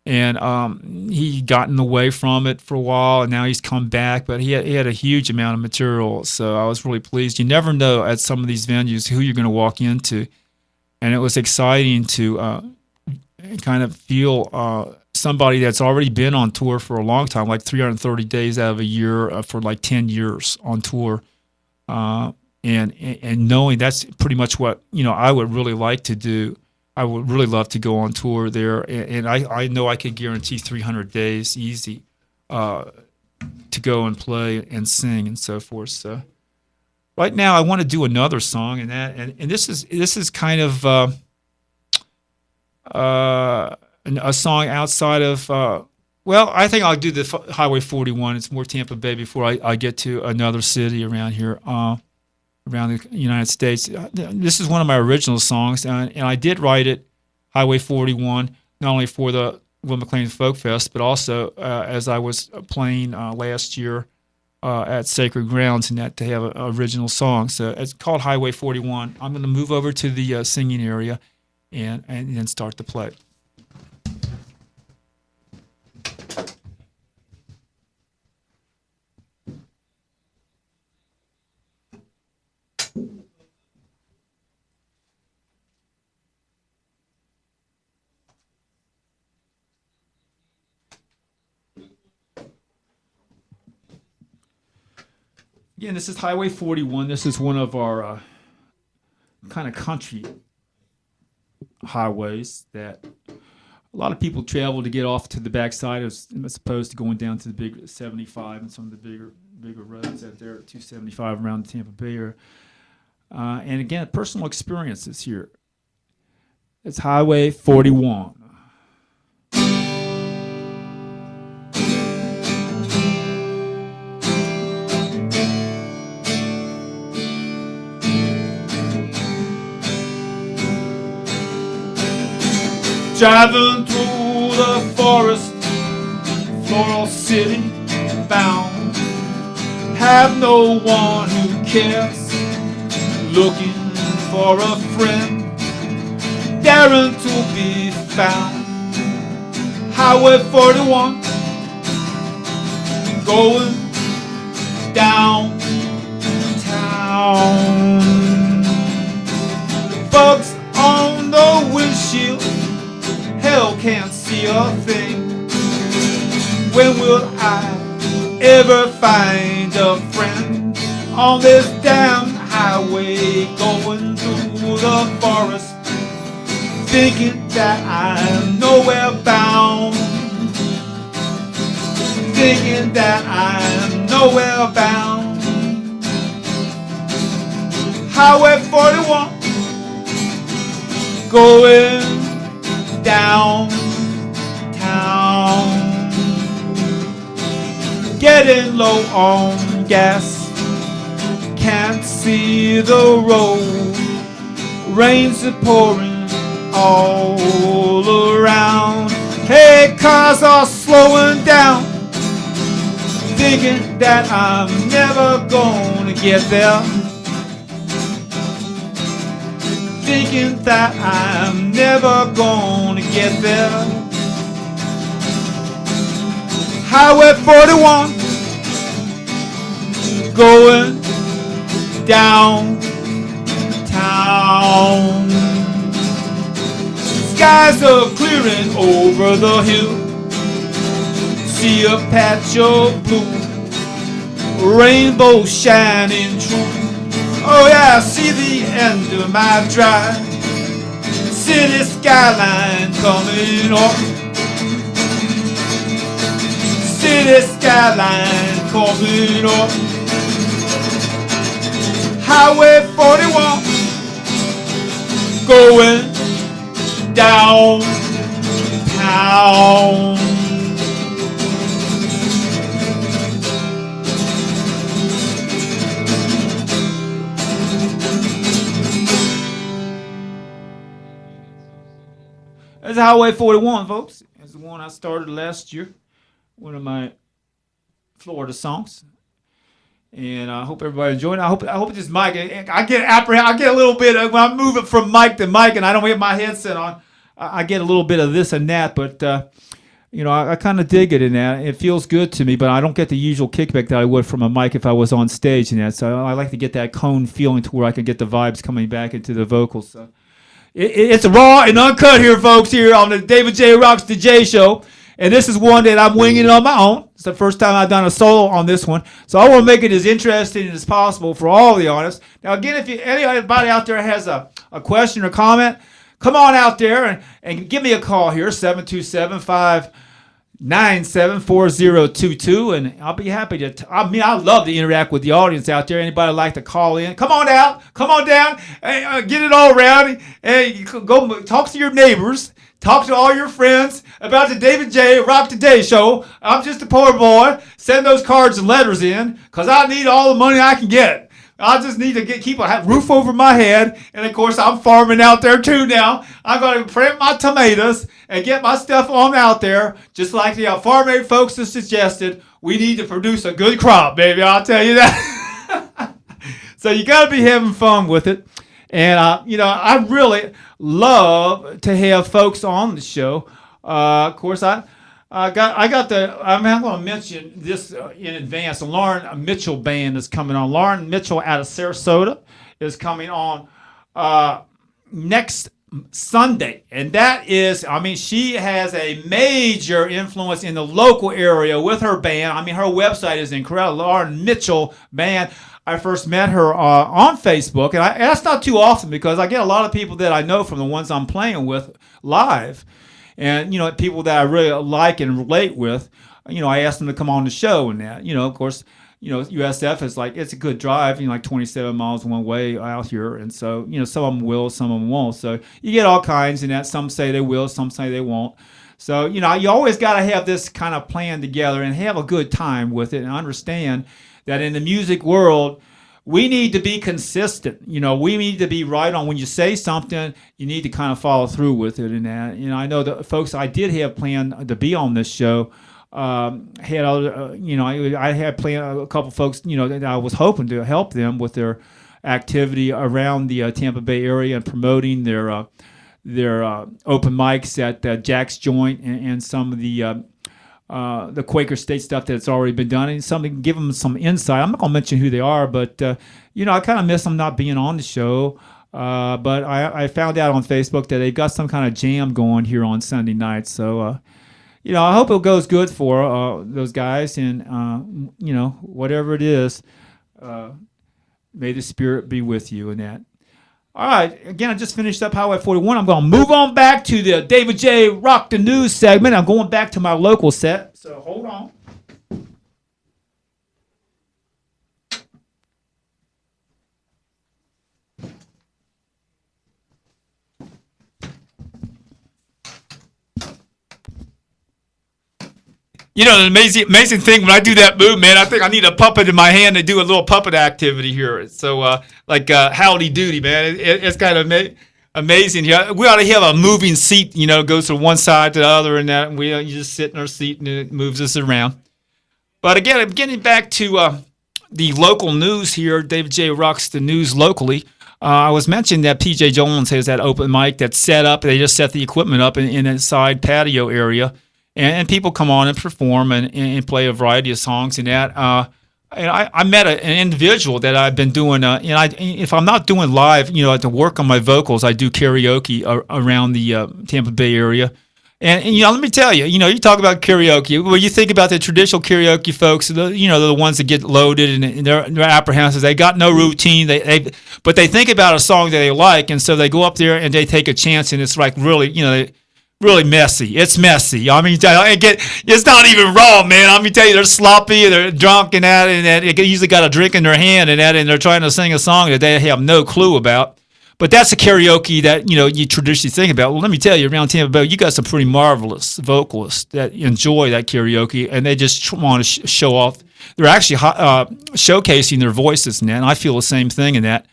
and he gotten away from it for a while, and now he's come back. But he had a huge amount of material, so I was really pleased. You never know at some of these venues who you're going to walk into, and it was exciting to kind of feel somebody that's already been on tour for a long time, like 330 days out of a year for like 10 years on tour, and knowing that's pretty much what I would really like to do. I would really love to go on tour there, and I know I could guarantee 300 days easy to go and play and sing and so forth. So right now I want to do another song, and this is kind of a song outside of I think I'll do the Highway 41. It's more Tampa Bay before I get to another city around here. Around the United States. This is one of my original songs, and I did write it, Highway 41, not only for the Will McLean Folk Fest, but also as I was playing last year at Sacred Grounds, and that they have an original song. So it's called Highway 41. I'm going to move over to the singing area and then start to play. Again, this is Highway 41. This is one of our kind of country highways that a lot of people travel to get off to the backside as opposed to going down to the big 75 and some of the bigger roads out there, 275 around the Tampa Bay area. And again, personal experiences here. It's Highway 41. Driving through the forest, Floral City bound. Have no one who cares, looking for a friend, daring to be found. Highway 41, going downtown. Bugs on the windshield, hell can't see a thing. When will I ever find a friend on this damn highway going through the forest, thinking that I'm nowhere bound, thinking that I'm nowhere bound. Highway 41, going downtown, getting low on gas, can't see the road, rains are pouring all around. Hey, cars are slowing down, thinking that I'm never gonna get there, thinking that I'm never gonna get there. Highway 41, going downtown. Skies are clearing over the hill, see a patch of blue, rainbow shining true. Oh yeah, I see the end of my drive, city skyline coming up, city skyline coming up. Highway 41, going downtown. That's Highway 41, folks. It's the one I started last year, one of my Florida songs. And I hope everybody enjoyed it. I hope this mic, I get a little bit when I move it from mic to mic and I don't have my headset on. I get a little bit of this and that, but I kind of dig it in that. It feels good to me, but I don't get the usual kickback that I would from a mic if I was on stage in that. So I like to get that cone feeling to where I can get the vibes coming back into the vocals. So it's raw and uncut here, folks, here on the David J. Rocks the J Show. And this is one that I'm winging on my own. It's the first time I've done a solo on this one. So I want to make it as interesting as possible for all the artists. Now, again, if anybody out there has a question or comment, come on out there and give me a call here, 727-597-4022, and I'll be happy to. I love to interact with the audience out there. Anybody like to call in? Come on out, come on down, and get it all around. And you can go talk to your neighbors, talk to all your friends about the David J. Rock Today Show. I'm just a poor boy. Send those cards and letters in, because I need all the money I can get. I just need to keep a roof over my head. And, of course, I'm farming out there, too, now. I'm going to plant my tomatoes and get my stuff on out there. Just like the Farm Aid folks have suggested, we need to produce a good crop, baby. I'll tell you that. So you got to be having fun with it. And, I really love to have folks on the show. Of course, I'm going to mention this in advance. The Lauren Mitchell Band is coming on. Lauren Mitchell out of Sarasota is coming on next Sunday. And that is, she has a major influence in the local area with her band. Her website is incredible. Lauren Mitchell Band. I first met her on Facebook. And that's not too often, because I get a lot of people that I know from the ones I'm playing with live. And, people that I really like and relate with, I ask them to come on the show and that. Of course, USF is it's a good drive, like 27 miles one way out here. And so, some of them will, some of them won't. So you get all kinds in that. Some say they will, some say they won't. So, you always got to have this kind of plan together and have a good time with it and understand that in the music world, we need to be consistent. We need to be right on. When you say something, you need to kind of follow through with it and that. I know the folks I did have planned to be on this show had other, I had planned a couple folks, that I was hoping to help them with their activity around the Tampa Bay area and promoting their open mics at Jack's Joint and some of the Quaker State stuff that's already been done, and something give them some insight. I'm not gonna mention who they are, but I kind of miss them not being on the show. But I found out on Facebook that they've got some kind of jam going here on Sunday night. So I hope it goes good for those guys, and whatever it is, may the Spirit be with you in that. All right, again, I just finished up Highway 41. I'm going to move on back to the David J. Rock the News segment. I'm going back to my local set, so hold on. The amazing thing when I do that move, man, I think I need a puppet in my hand to do a little puppet activity here. So, howdy doody, man. It's kind of amazing here. We ought to have a moving seat, goes from one side to the other, and that you just sit in our seat and it moves us around. But again, I'm getting back to the local news here. David J. Rocks the news locally. I was mentioning that PJ Jones has that open mic that's set up. They just set the equipment up in a side patio area. And people come on and perform and play a variety of songs and that. And I met an individual that I've been doing, if I'm not doing live, to work on my vocals, I do karaoke around the Tampa Bay area. And let me tell you, you talk about karaoke. When you think about the traditional karaoke folks, the ones that get loaded and they're apprehensive. They got no routine. But they think about a song that they like, and so they go up there and they take a chance, and it's really, really messy. It's messy. It's not even raw, man. Tell you, they're sloppy, they're drunk and that, they usually got a drink in their hand and they're trying to sing a song that they have no clue about. But that's a karaoke that, you traditionally think about. Well, let me tell you, around Tampa Bay, you got some pretty marvelous vocalists that enjoy that karaoke, and they just want to show off. They're actually showcasing their voices in that, and I feel the same thing in that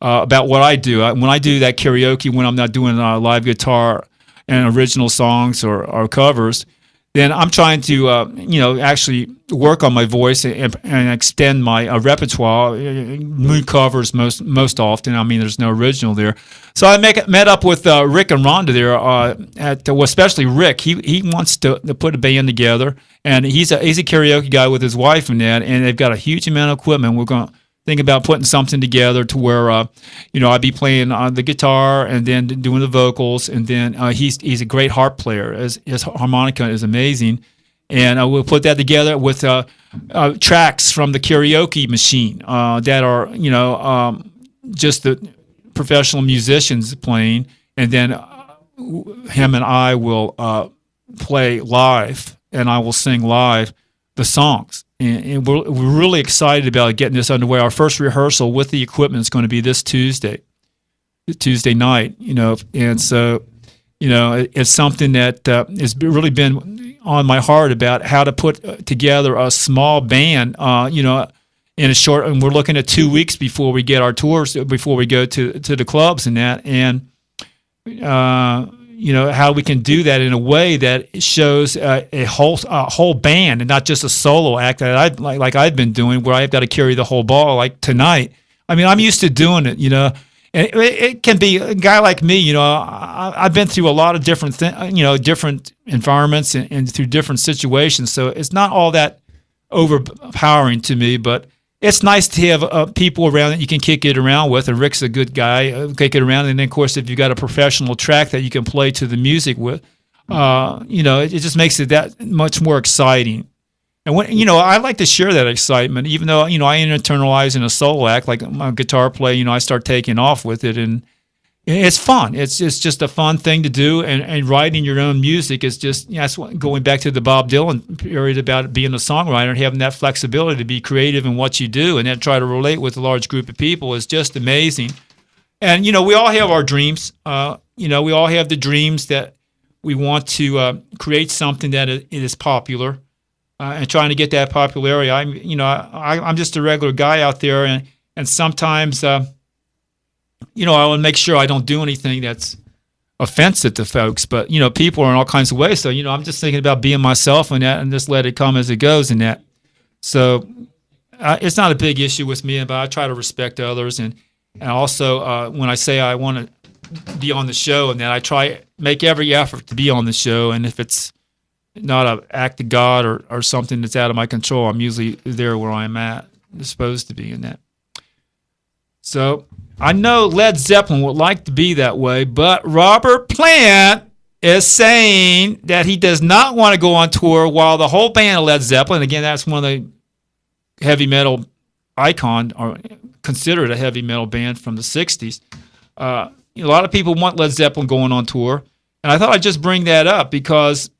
about what I do. When I do that karaoke, when I'm not doing live guitar and original songs or covers, then I'm trying to, actually work on my voice and extend my repertoire. Mood covers most often. I mean, there's no original there. So I met up with Rick and Rhonda there especially Rick. He wants to put a band together, and he's a karaoke guy with his wife and that, and they've got a huge amount of equipment. We're going to think about putting something together to where, I'd be playing the guitar and then doing the vocals, and then he's a great harp player. His harmonica is amazing, and we'll put that together with tracks from the karaoke machine that are, just the professional musicians playing, and then him and I will play live, and I will sing live the songs. And we're really excited about getting this underway. Our first rehearsal with the equipment is going to be this Tuesday night, and so, it's something that has really been on my heart about how to put together a small band, in a short, and we're looking at 2 weeks before we get our tours, before we go to the clubs and that, and how we can do that in a way that shows a whole band and not just a solo act that I've been doing, where I've got to carry the whole ball. Like tonight, I mean, I'm used to doing it, and it can be a guy like me. I've been through a lot of different different environments and through different situations, so it's not all that overpowering to me, but it's nice to have people around that you can kick it around with. And Rick's a good guy, kick it around. And then, of course, if you've got a professional track that you can play to the music with, it just makes it that much more exciting. And when I like to share that excitement, even though I internalize in a solo act, like my guitar play. I start taking off with it, and it's fun. It's just a fun thing to do, and writing your own music is just that's what, going back to the Bob Dylan period about being a songwriter and having that flexibility to be creative in what you do, and then try to relate with a large group of people is just amazing. And we all have our dreams. We all have the dreams that we want to create something that is popular, and trying to get that popularity. I'm just a regular guy out there, and sometimes. I want to make sure I don't do anything that's offensive to folks, but, people are in all kinds of ways. So, I'm just thinking about being myself and that, and just let it come as it goes and that. So it's not a big issue with me, but I try to respect others. And also when I say I want to be on the show and that, I try make every effort to be on the show. And if it's not an act of God or something that's out of my control, I'm usually there where I'm supposed to be in that. So I know Led Zeppelin would like to be that way, but Robert Plant is saying that he does not want to go on tour while the whole band of Led Zeppelin, again, that's one of the heavy metal icon, or considered a heavy metal band from the 60s. A lot of people want Led Zeppelin going on tour, and I thought I'd just bring that up because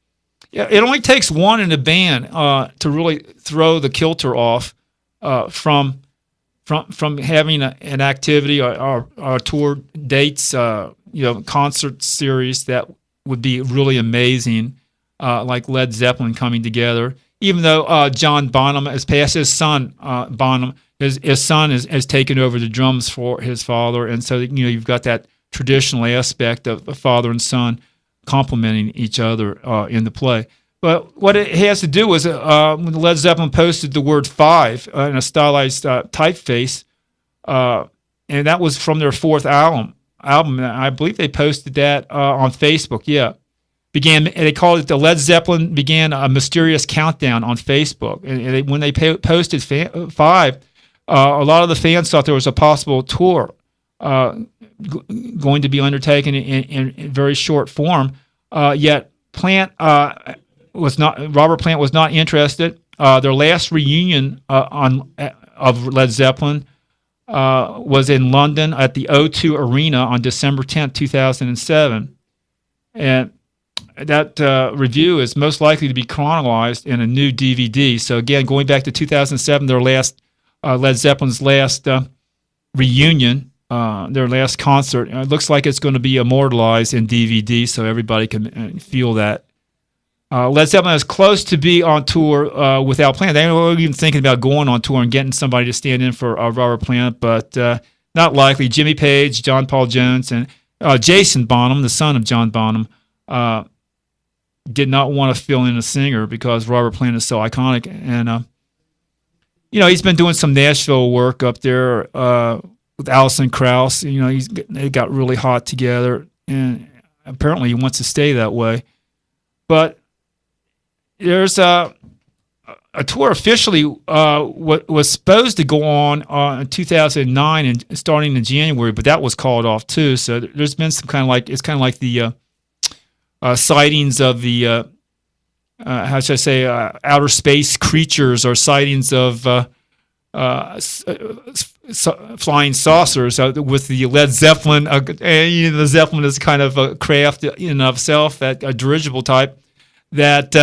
it only takes one in a band to really throw the kilter off from having an activity or tour dates, concert series that would be really amazing, like Led Zeppelin coming together. Even though John Bonham has passed, his son Bonham, his son has taken over the drums for his father, and so you've got that traditional aspect of a father and son complementing each other in the play. But what it has to do is when Led Zeppelin posted the word 5 in a stylized typeface, and that was from their fourth album. I believe they posted that on Facebook. Yeah, they called it the Led Zeppelin began a mysterious countdown on Facebook. And when they posted 5, a lot of the fans thought there was a possible tour going to be undertaken in very short form. Yet Robert Plant was not interested. Their last reunion of Led Zeppelin was in London at the O2 Arena on December 10th, 2007. And that review is most likely to be chronologized in a new DVD. So again, going back to 2007, their last Led Zeppelin's last reunion, their last concert. It looks like it's going to be immortalized in DVD, so everybody can feel that. Led Zeppelin is close to be on tour without Plant. They were even thinking about going on tour and getting somebody to stand in for Robert Plant, but not likely. Jimmy Page, John Paul Jones, and Jason Bonham, the son of John Bonham, did not want to fill in a singer because Robert Plant is so iconic. And he's been doing some Nashville work up there with Alison Krauss. They got really hot together, and apparently he wants to stay that way. But there's a tour officially was supposed to go on in 2009 and starting in January, but that was called off too. So there's been some kind of like the sightings of the how should I say outer space creatures, or sightings of flying saucers with the Led Zeppelin. The Zeppelin is kind of a craft in and of itself, a dirigible type. That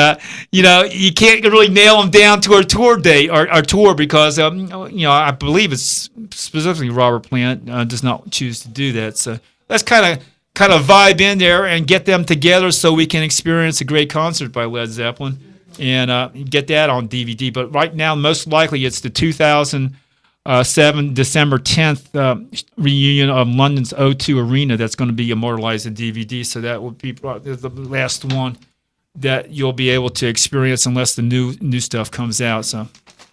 you can't really nail them down to our tour date, our tour, because I believe it's specifically Robert Plant does not choose to do that. So let's kind of vibe in there and get them together so we can experience a great concert by Led Zeppelin and get that on DVD. But right now, most likely it's the 2007 December 10th reunion of London's O2 Arena that's going to be immortalized in DVD. So that will be the last one that you'll be able to experience unless the new stuff comes out. So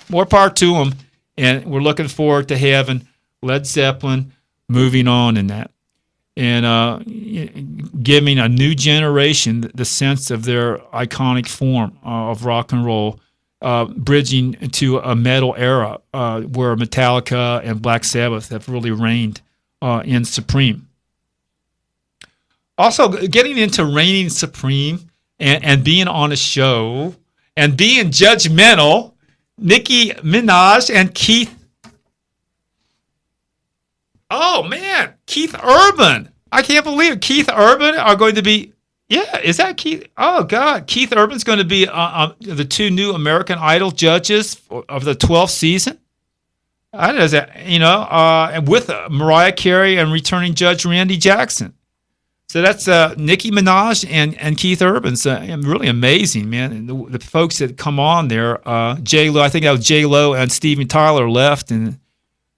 more power to them, and we're looking forward to having Led Zeppelin moving on in that, and giving a new generation the sense of their iconic form of rock and roll, bridging into a metal era where Metallica and Black Sabbath have really reigned in supreme. Also, getting into reigning supreme and being on a show and being judgmental, Nicki Minaj and Keith. Oh man, Keith Urban! I can't believe it. Keith Urban are going to be. Yeah, is that Keith? Oh God, Keith Urban's going to be the two new American Idol judges of the 12th season. And with Mariah Carey and returning Judge Randy Jackson. So that's Nicki Minaj and Keith Urban's really amazing, man. And the folks that come on there, J-Lo, I think that was J-Lo and Steven Tyler left. And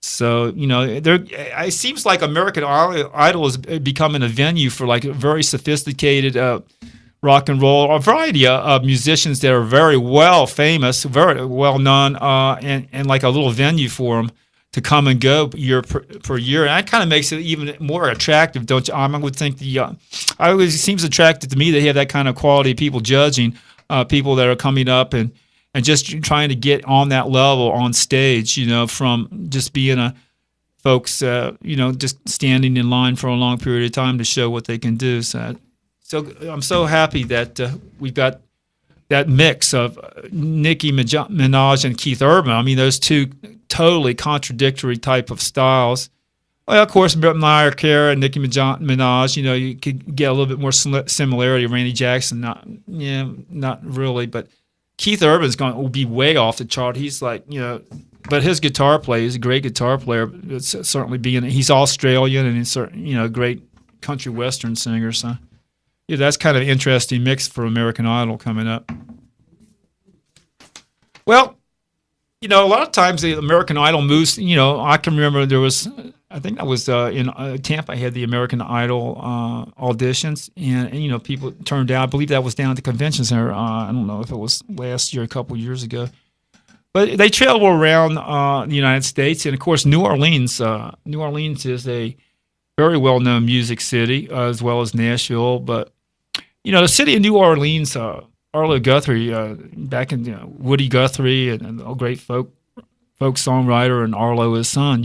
so, it seems like American Idol is becoming a venue for like very sophisticated rock and roll, a variety of musicians that are very well famous, very well known, and like a little venue for them to come and go year per year, and that kind of makes it even more attractive, don't you? I would think it seems attractive to me to have that kind of quality of people judging people that are coming up and just trying to get on that level on stage, from just being folks, just standing in line for a long period of time to show what they can do. So I'm so happy that we've got that mix of Nicki Minaj and Keith Urban. I mean, those two totally contradictory type of styles. Well, of course, Mariah Carey and Nicki Minaj, you could get a little bit more similarity. Randy Jackson, not really. But Keith Urban's will be way off the chart. He's like, but his guitar player, he's a great guitar player. It's certainly he's Australian and he's a great country western singer. So yeah, that's kind of an interesting mix for American Idol coming up. Well, a lot of times the American Idol moves, I can remember I think I was in Tampa, I had the American Idol auditions, and people turned down. I believe that was down at the convention center. I don't know if it was last year, a couple of years ago. But they travel around the United States, and of course, New Orleans. New Orleans is a very well-known music city, as well as Nashville. But, the city of New Orleans, Arlo Guthrie, back in Woody Guthrie, and a great folk songwriter, and Arlo, his son,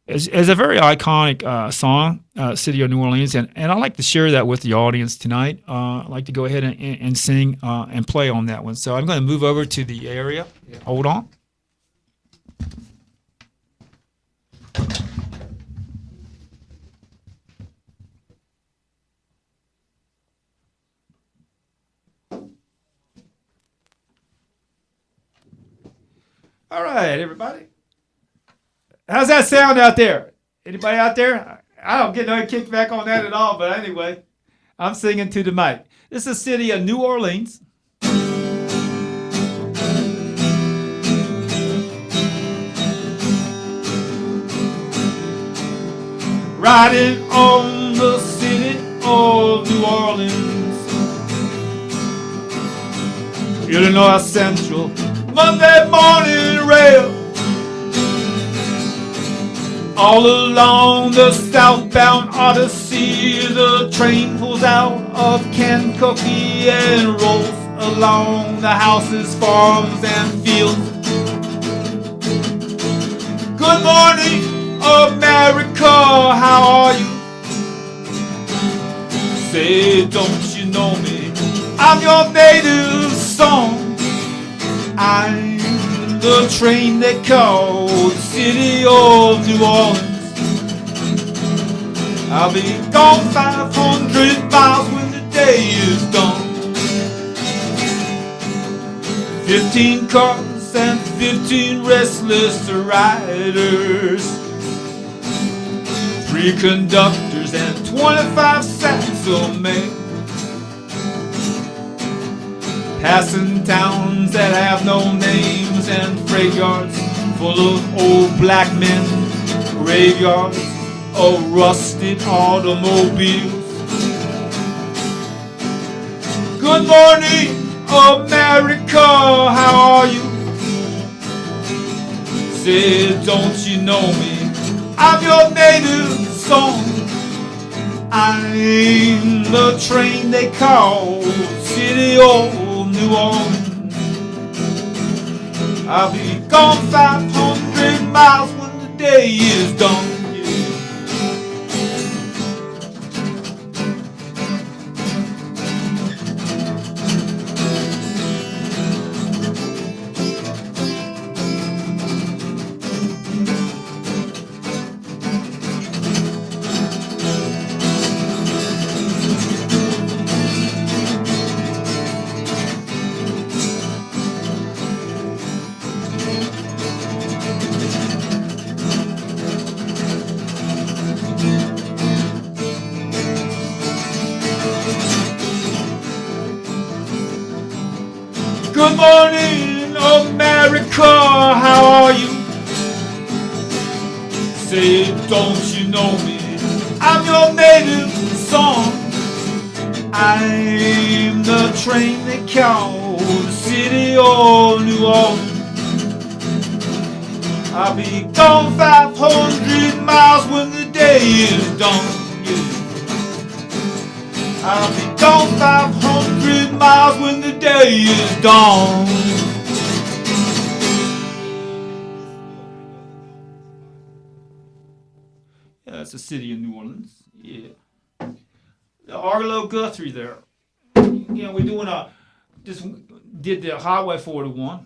it's a very iconic song, City of New Orleans, and I'd like to share that with the audience tonight. I'd like to go ahead and sing and play on that one. So I'm going to move over to the area. Hold on. All right, everybody. How's that sound out there? Anybody out there? I don't get no kickback on that at all, but anyway, I'm singing to the mic. This is the city of New Orleans. Riding on the city of New Orleans, Illinois Central, Monday morning rail. All along the southbound Odyssey, the train pulls out of Kentucky and rolls along the houses, farms, and fields. Good morning, America, how are you? Say, don't you know me? I'm your native song. I'm the train they call the city of New Orleans. I'll be gone 500 miles when the day is done. 15 cars and 15 restless riders, 3 conductors and 25 sacks of mail. Passing towns that have no names and freight yards full of old black men, graveyards of rusted automobiles. Good morning, America, how are you? Say, don't you know me? I'm your native song. I'm the train they call City of New Orleans. I'll be gone 500 miles when the day is done. Good morning, America, how are you? Say, don't you know me? I'm your native song. I'm the train they call the city of New Orleans. I'll be gone 500 miles when the day is done. I'll be gone 500 miles when the day is done. Yeah, that's the city of New Orleans. Yeah. The Arlo Guthrie there. Yeah, we're doing just did the Highway 41,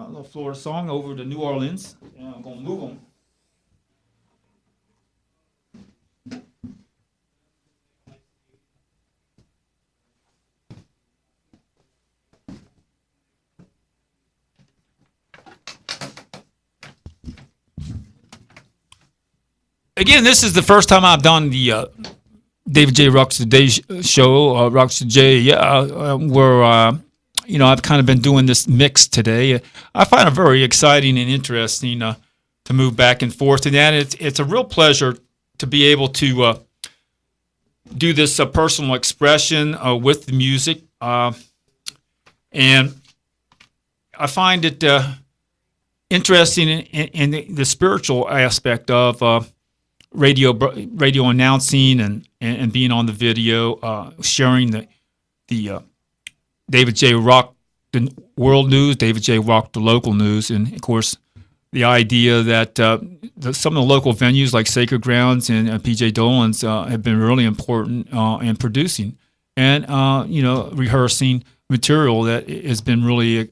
little Florida song over to New Orleans. And I'm gonna move on. Again, this is the first time I've done the David J. Rocks Today show, Rocks Today, where I've kind of been doing this mix today. I find it very exciting and interesting to move back and forth, and that it's a real pleasure to be able to do this personal expression with the music, and I find it interesting in the spiritual aspect of radio announcing and being on the video, sharing the David J. Rock the world news, David J. Rock the local news, and of course the idea that some of the local venues like Sacred Grounds and P.J. Dolan's have been really important in producing and rehearsing material that has been really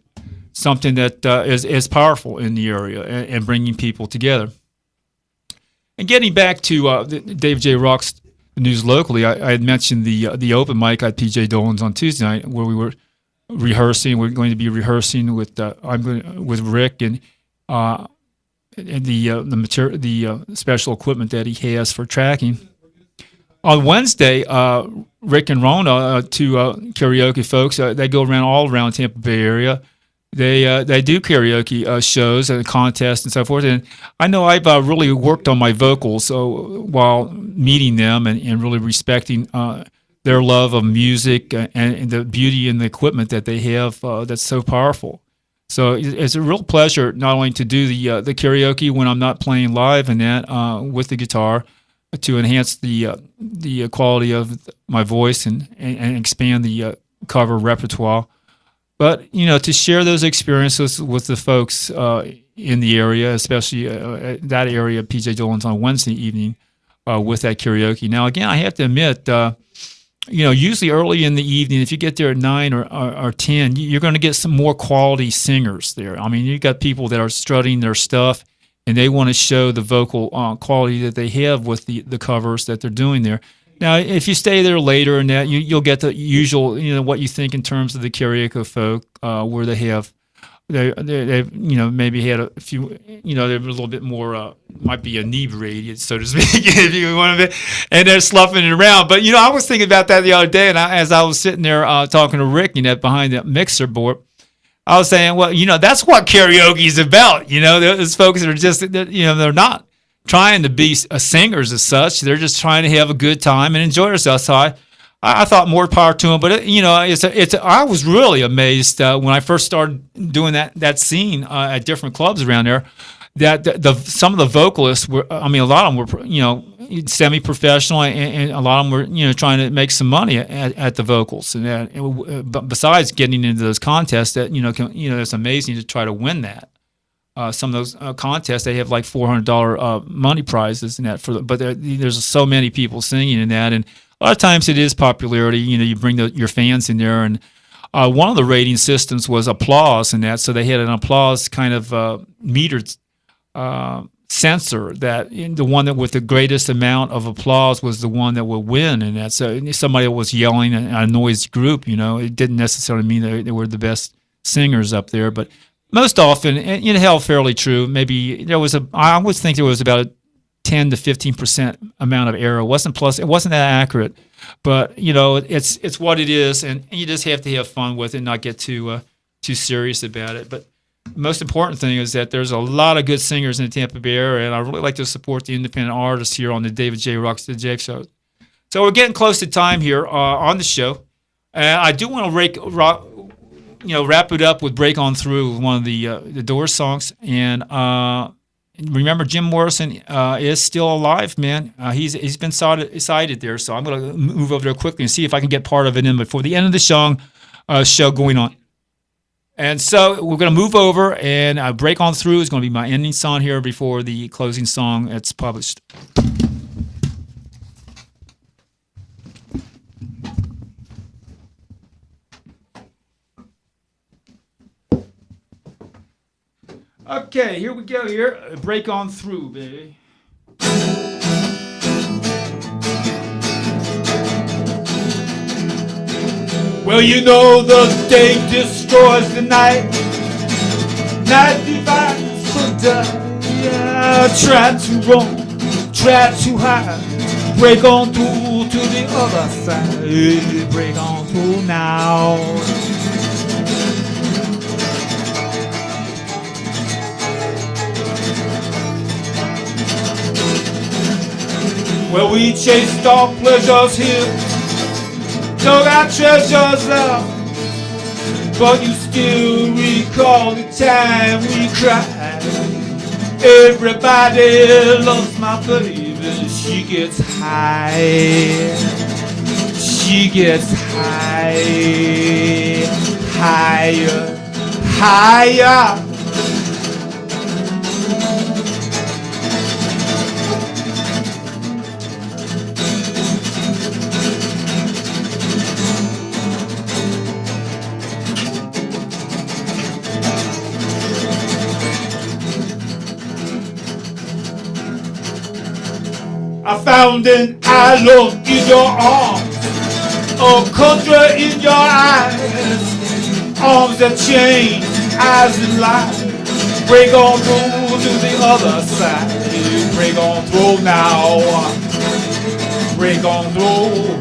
something that is powerful in the area and bringing people together. And getting back to Dave J. Rock's news locally, I had mentioned the open mic at PJ Dolan's on Tuesday night where we were rehearsing. We're going to be rehearsing with Rick and the special equipment that he has for tracking. On Wednesday, Rick and Rona, two karaoke folks, they go all around Tampa Bay area. They do karaoke shows and contests and so forth. And I know I've really worked on my vocals while meeting them and really respecting their love of music and the beauty and the equipment that they have that's so powerful. So it's a real pleasure not only to do the karaoke when I'm not playing live and that with the guitar, to enhance the quality of my voice and expand the cover repertoire, but to share those experiences with the folks in the area, especially that area, PJ Dolan's on Wednesday evening with that karaoke. Now again, I have to admit. Usually early in the evening, if you get there at 9 or 10, you're going to get some more quality singers there. I mean, you got people that are strutting their stuff, and they want to show the vocal quality that they have with the covers that they're doing there. Now, if you stay there later and that, you'll get the usual, what you think in terms of the karaoke folk, where they have, they've maybe had a few, they're a little bit more, might be inebriated, so to speak, if you want to be, and they're sloughing it around. But I was thinking about that the other day, and as I was sitting there talking to Rick, behind the mixer board, I was saying, well, that's what karaoke is about. Those folks are just, they're not trying to be singers as such. They're just trying to have a good time and enjoy themselves. So I thought more power to them, but I was really amazed when I first started doing that scene at different clubs around there. That some of the vocalists were, a lot of them were, semi-professional, and a lot of them were, trying to make some money at the vocals. But besides getting into those contests, that it's amazing to try to win that. Some of those contests, they have like $400 money prizes and that but there's so many people singing in that, and a lot of times it is popularity. You bring your fans in there, and one of the rating systems was applause and that. So they had an applause kind of metered sensor that the one that with the greatest amount of applause was the one that would win. And that, so somebody that was yelling in a noisy group, it didn't necessarily mean they were the best singers up there, but most often, and held fairly true. Maybe I would think there was about a 10 to 15% amount of error. It wasn't that accurate, but it's what it is, and you just have to have fun with it and not get too serious about it. But the most important thing is that there's a lot of good singers in the Tampa Bay area, and I really like to support the independent artists here on the David J. Rocks the Jake show. So we're getting close to time here on the show. I do want to wrap it up with "Break On Through," one of the Doors songs, and remember, Jim Morrison is still alive, man. He's been cited there, so I'm going to move over there quickly and see if I can get part of it in before the end of the show going on. And so we're going to move over, and "Break On Through" is going to be my ending song here before the closing song that's published. Okay, here we go here. "Break On Through," baby. Well, the day destroys the night. Night divides the dark. Yeah, try to run, try to hide. Break on through to the other side. Break on through now. Well, we chased our pleasures here, dug our treasures out, but you still recall the time we cried. Everybody loves my baby, she gets high, she gets high, higher, higher. I found an island in your arms, a country in your eyes, arms that change, eyes that lie. Break on through to the other side. Break on through now. Break on through.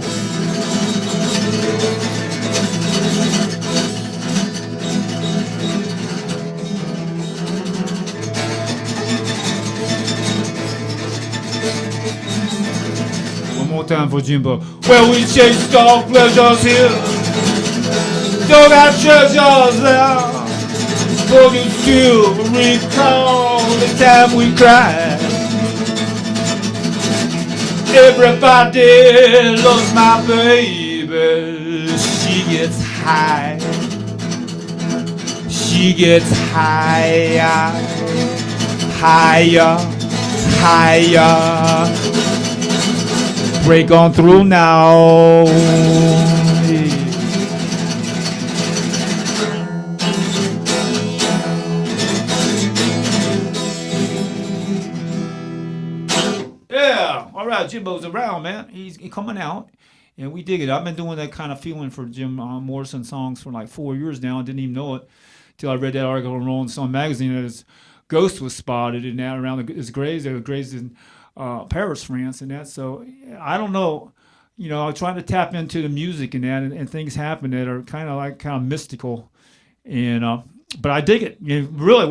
One more time for Jimbo. Well, we chased all pleasures here. Don't got treasures there. But you still recall the time we cried. Everybody loves my baby. She gets high. She gets higher, higher, higher. Break on through now. Yeah, all right, Jimbo's around, man. He's coming out, and we dig it. I've been doing that kind of feeling for Jim Morrison songs for like 4 years now. I didn't even know it till I read that article in Rolling Stone magazine that his ghost was spotted in that around his graves. They were graves in Paris, France, and that. So I don't know. You know, I'm trying to tap into the music and that, and things happen that are kind of mystical, and but I dig it. You know, really,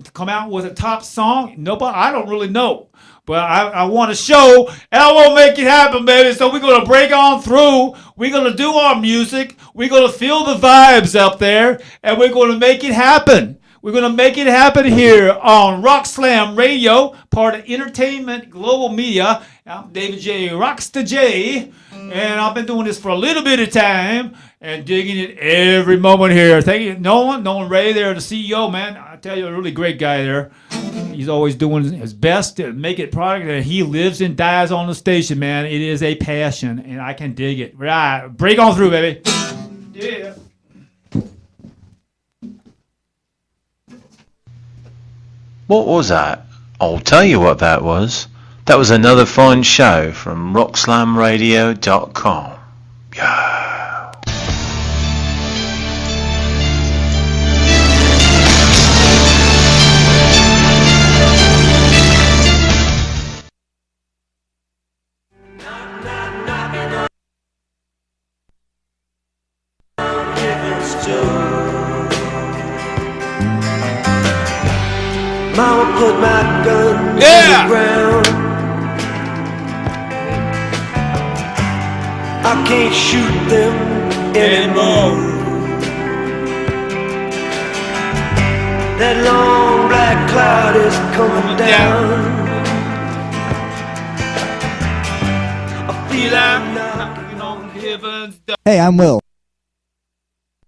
to come out with a top song, nobody. I don't really know, but I want to show, and I want to make it happen, baby. So we're gonna break on through. We're gonna do our music. We're gonna feel the vibes up there, and we're gonna make it happen. We're going to make it happen here on Rock Slam Radio, part of Entertainment Global Media. I'm David J. Rocksta J, and I've been doing this for a little bit of time and digging it every moment here. Thank you, Nolan Ray there, the CEO, man. I tell you, a really great guy there. He's always doing his best to make it product, and he lives and dies on the station, man. It is a passion, and I can dig it. Right, break on through, baby. Yeah. What was that? I'll tell you what that was. That was another fine show from rockslamradio.com. Yeah. Mama put my gun in the ground. I can't shoot them anymore. That long black cloud is coming down. I feel I'm knocking on heaven's door. Hey, I'm Will.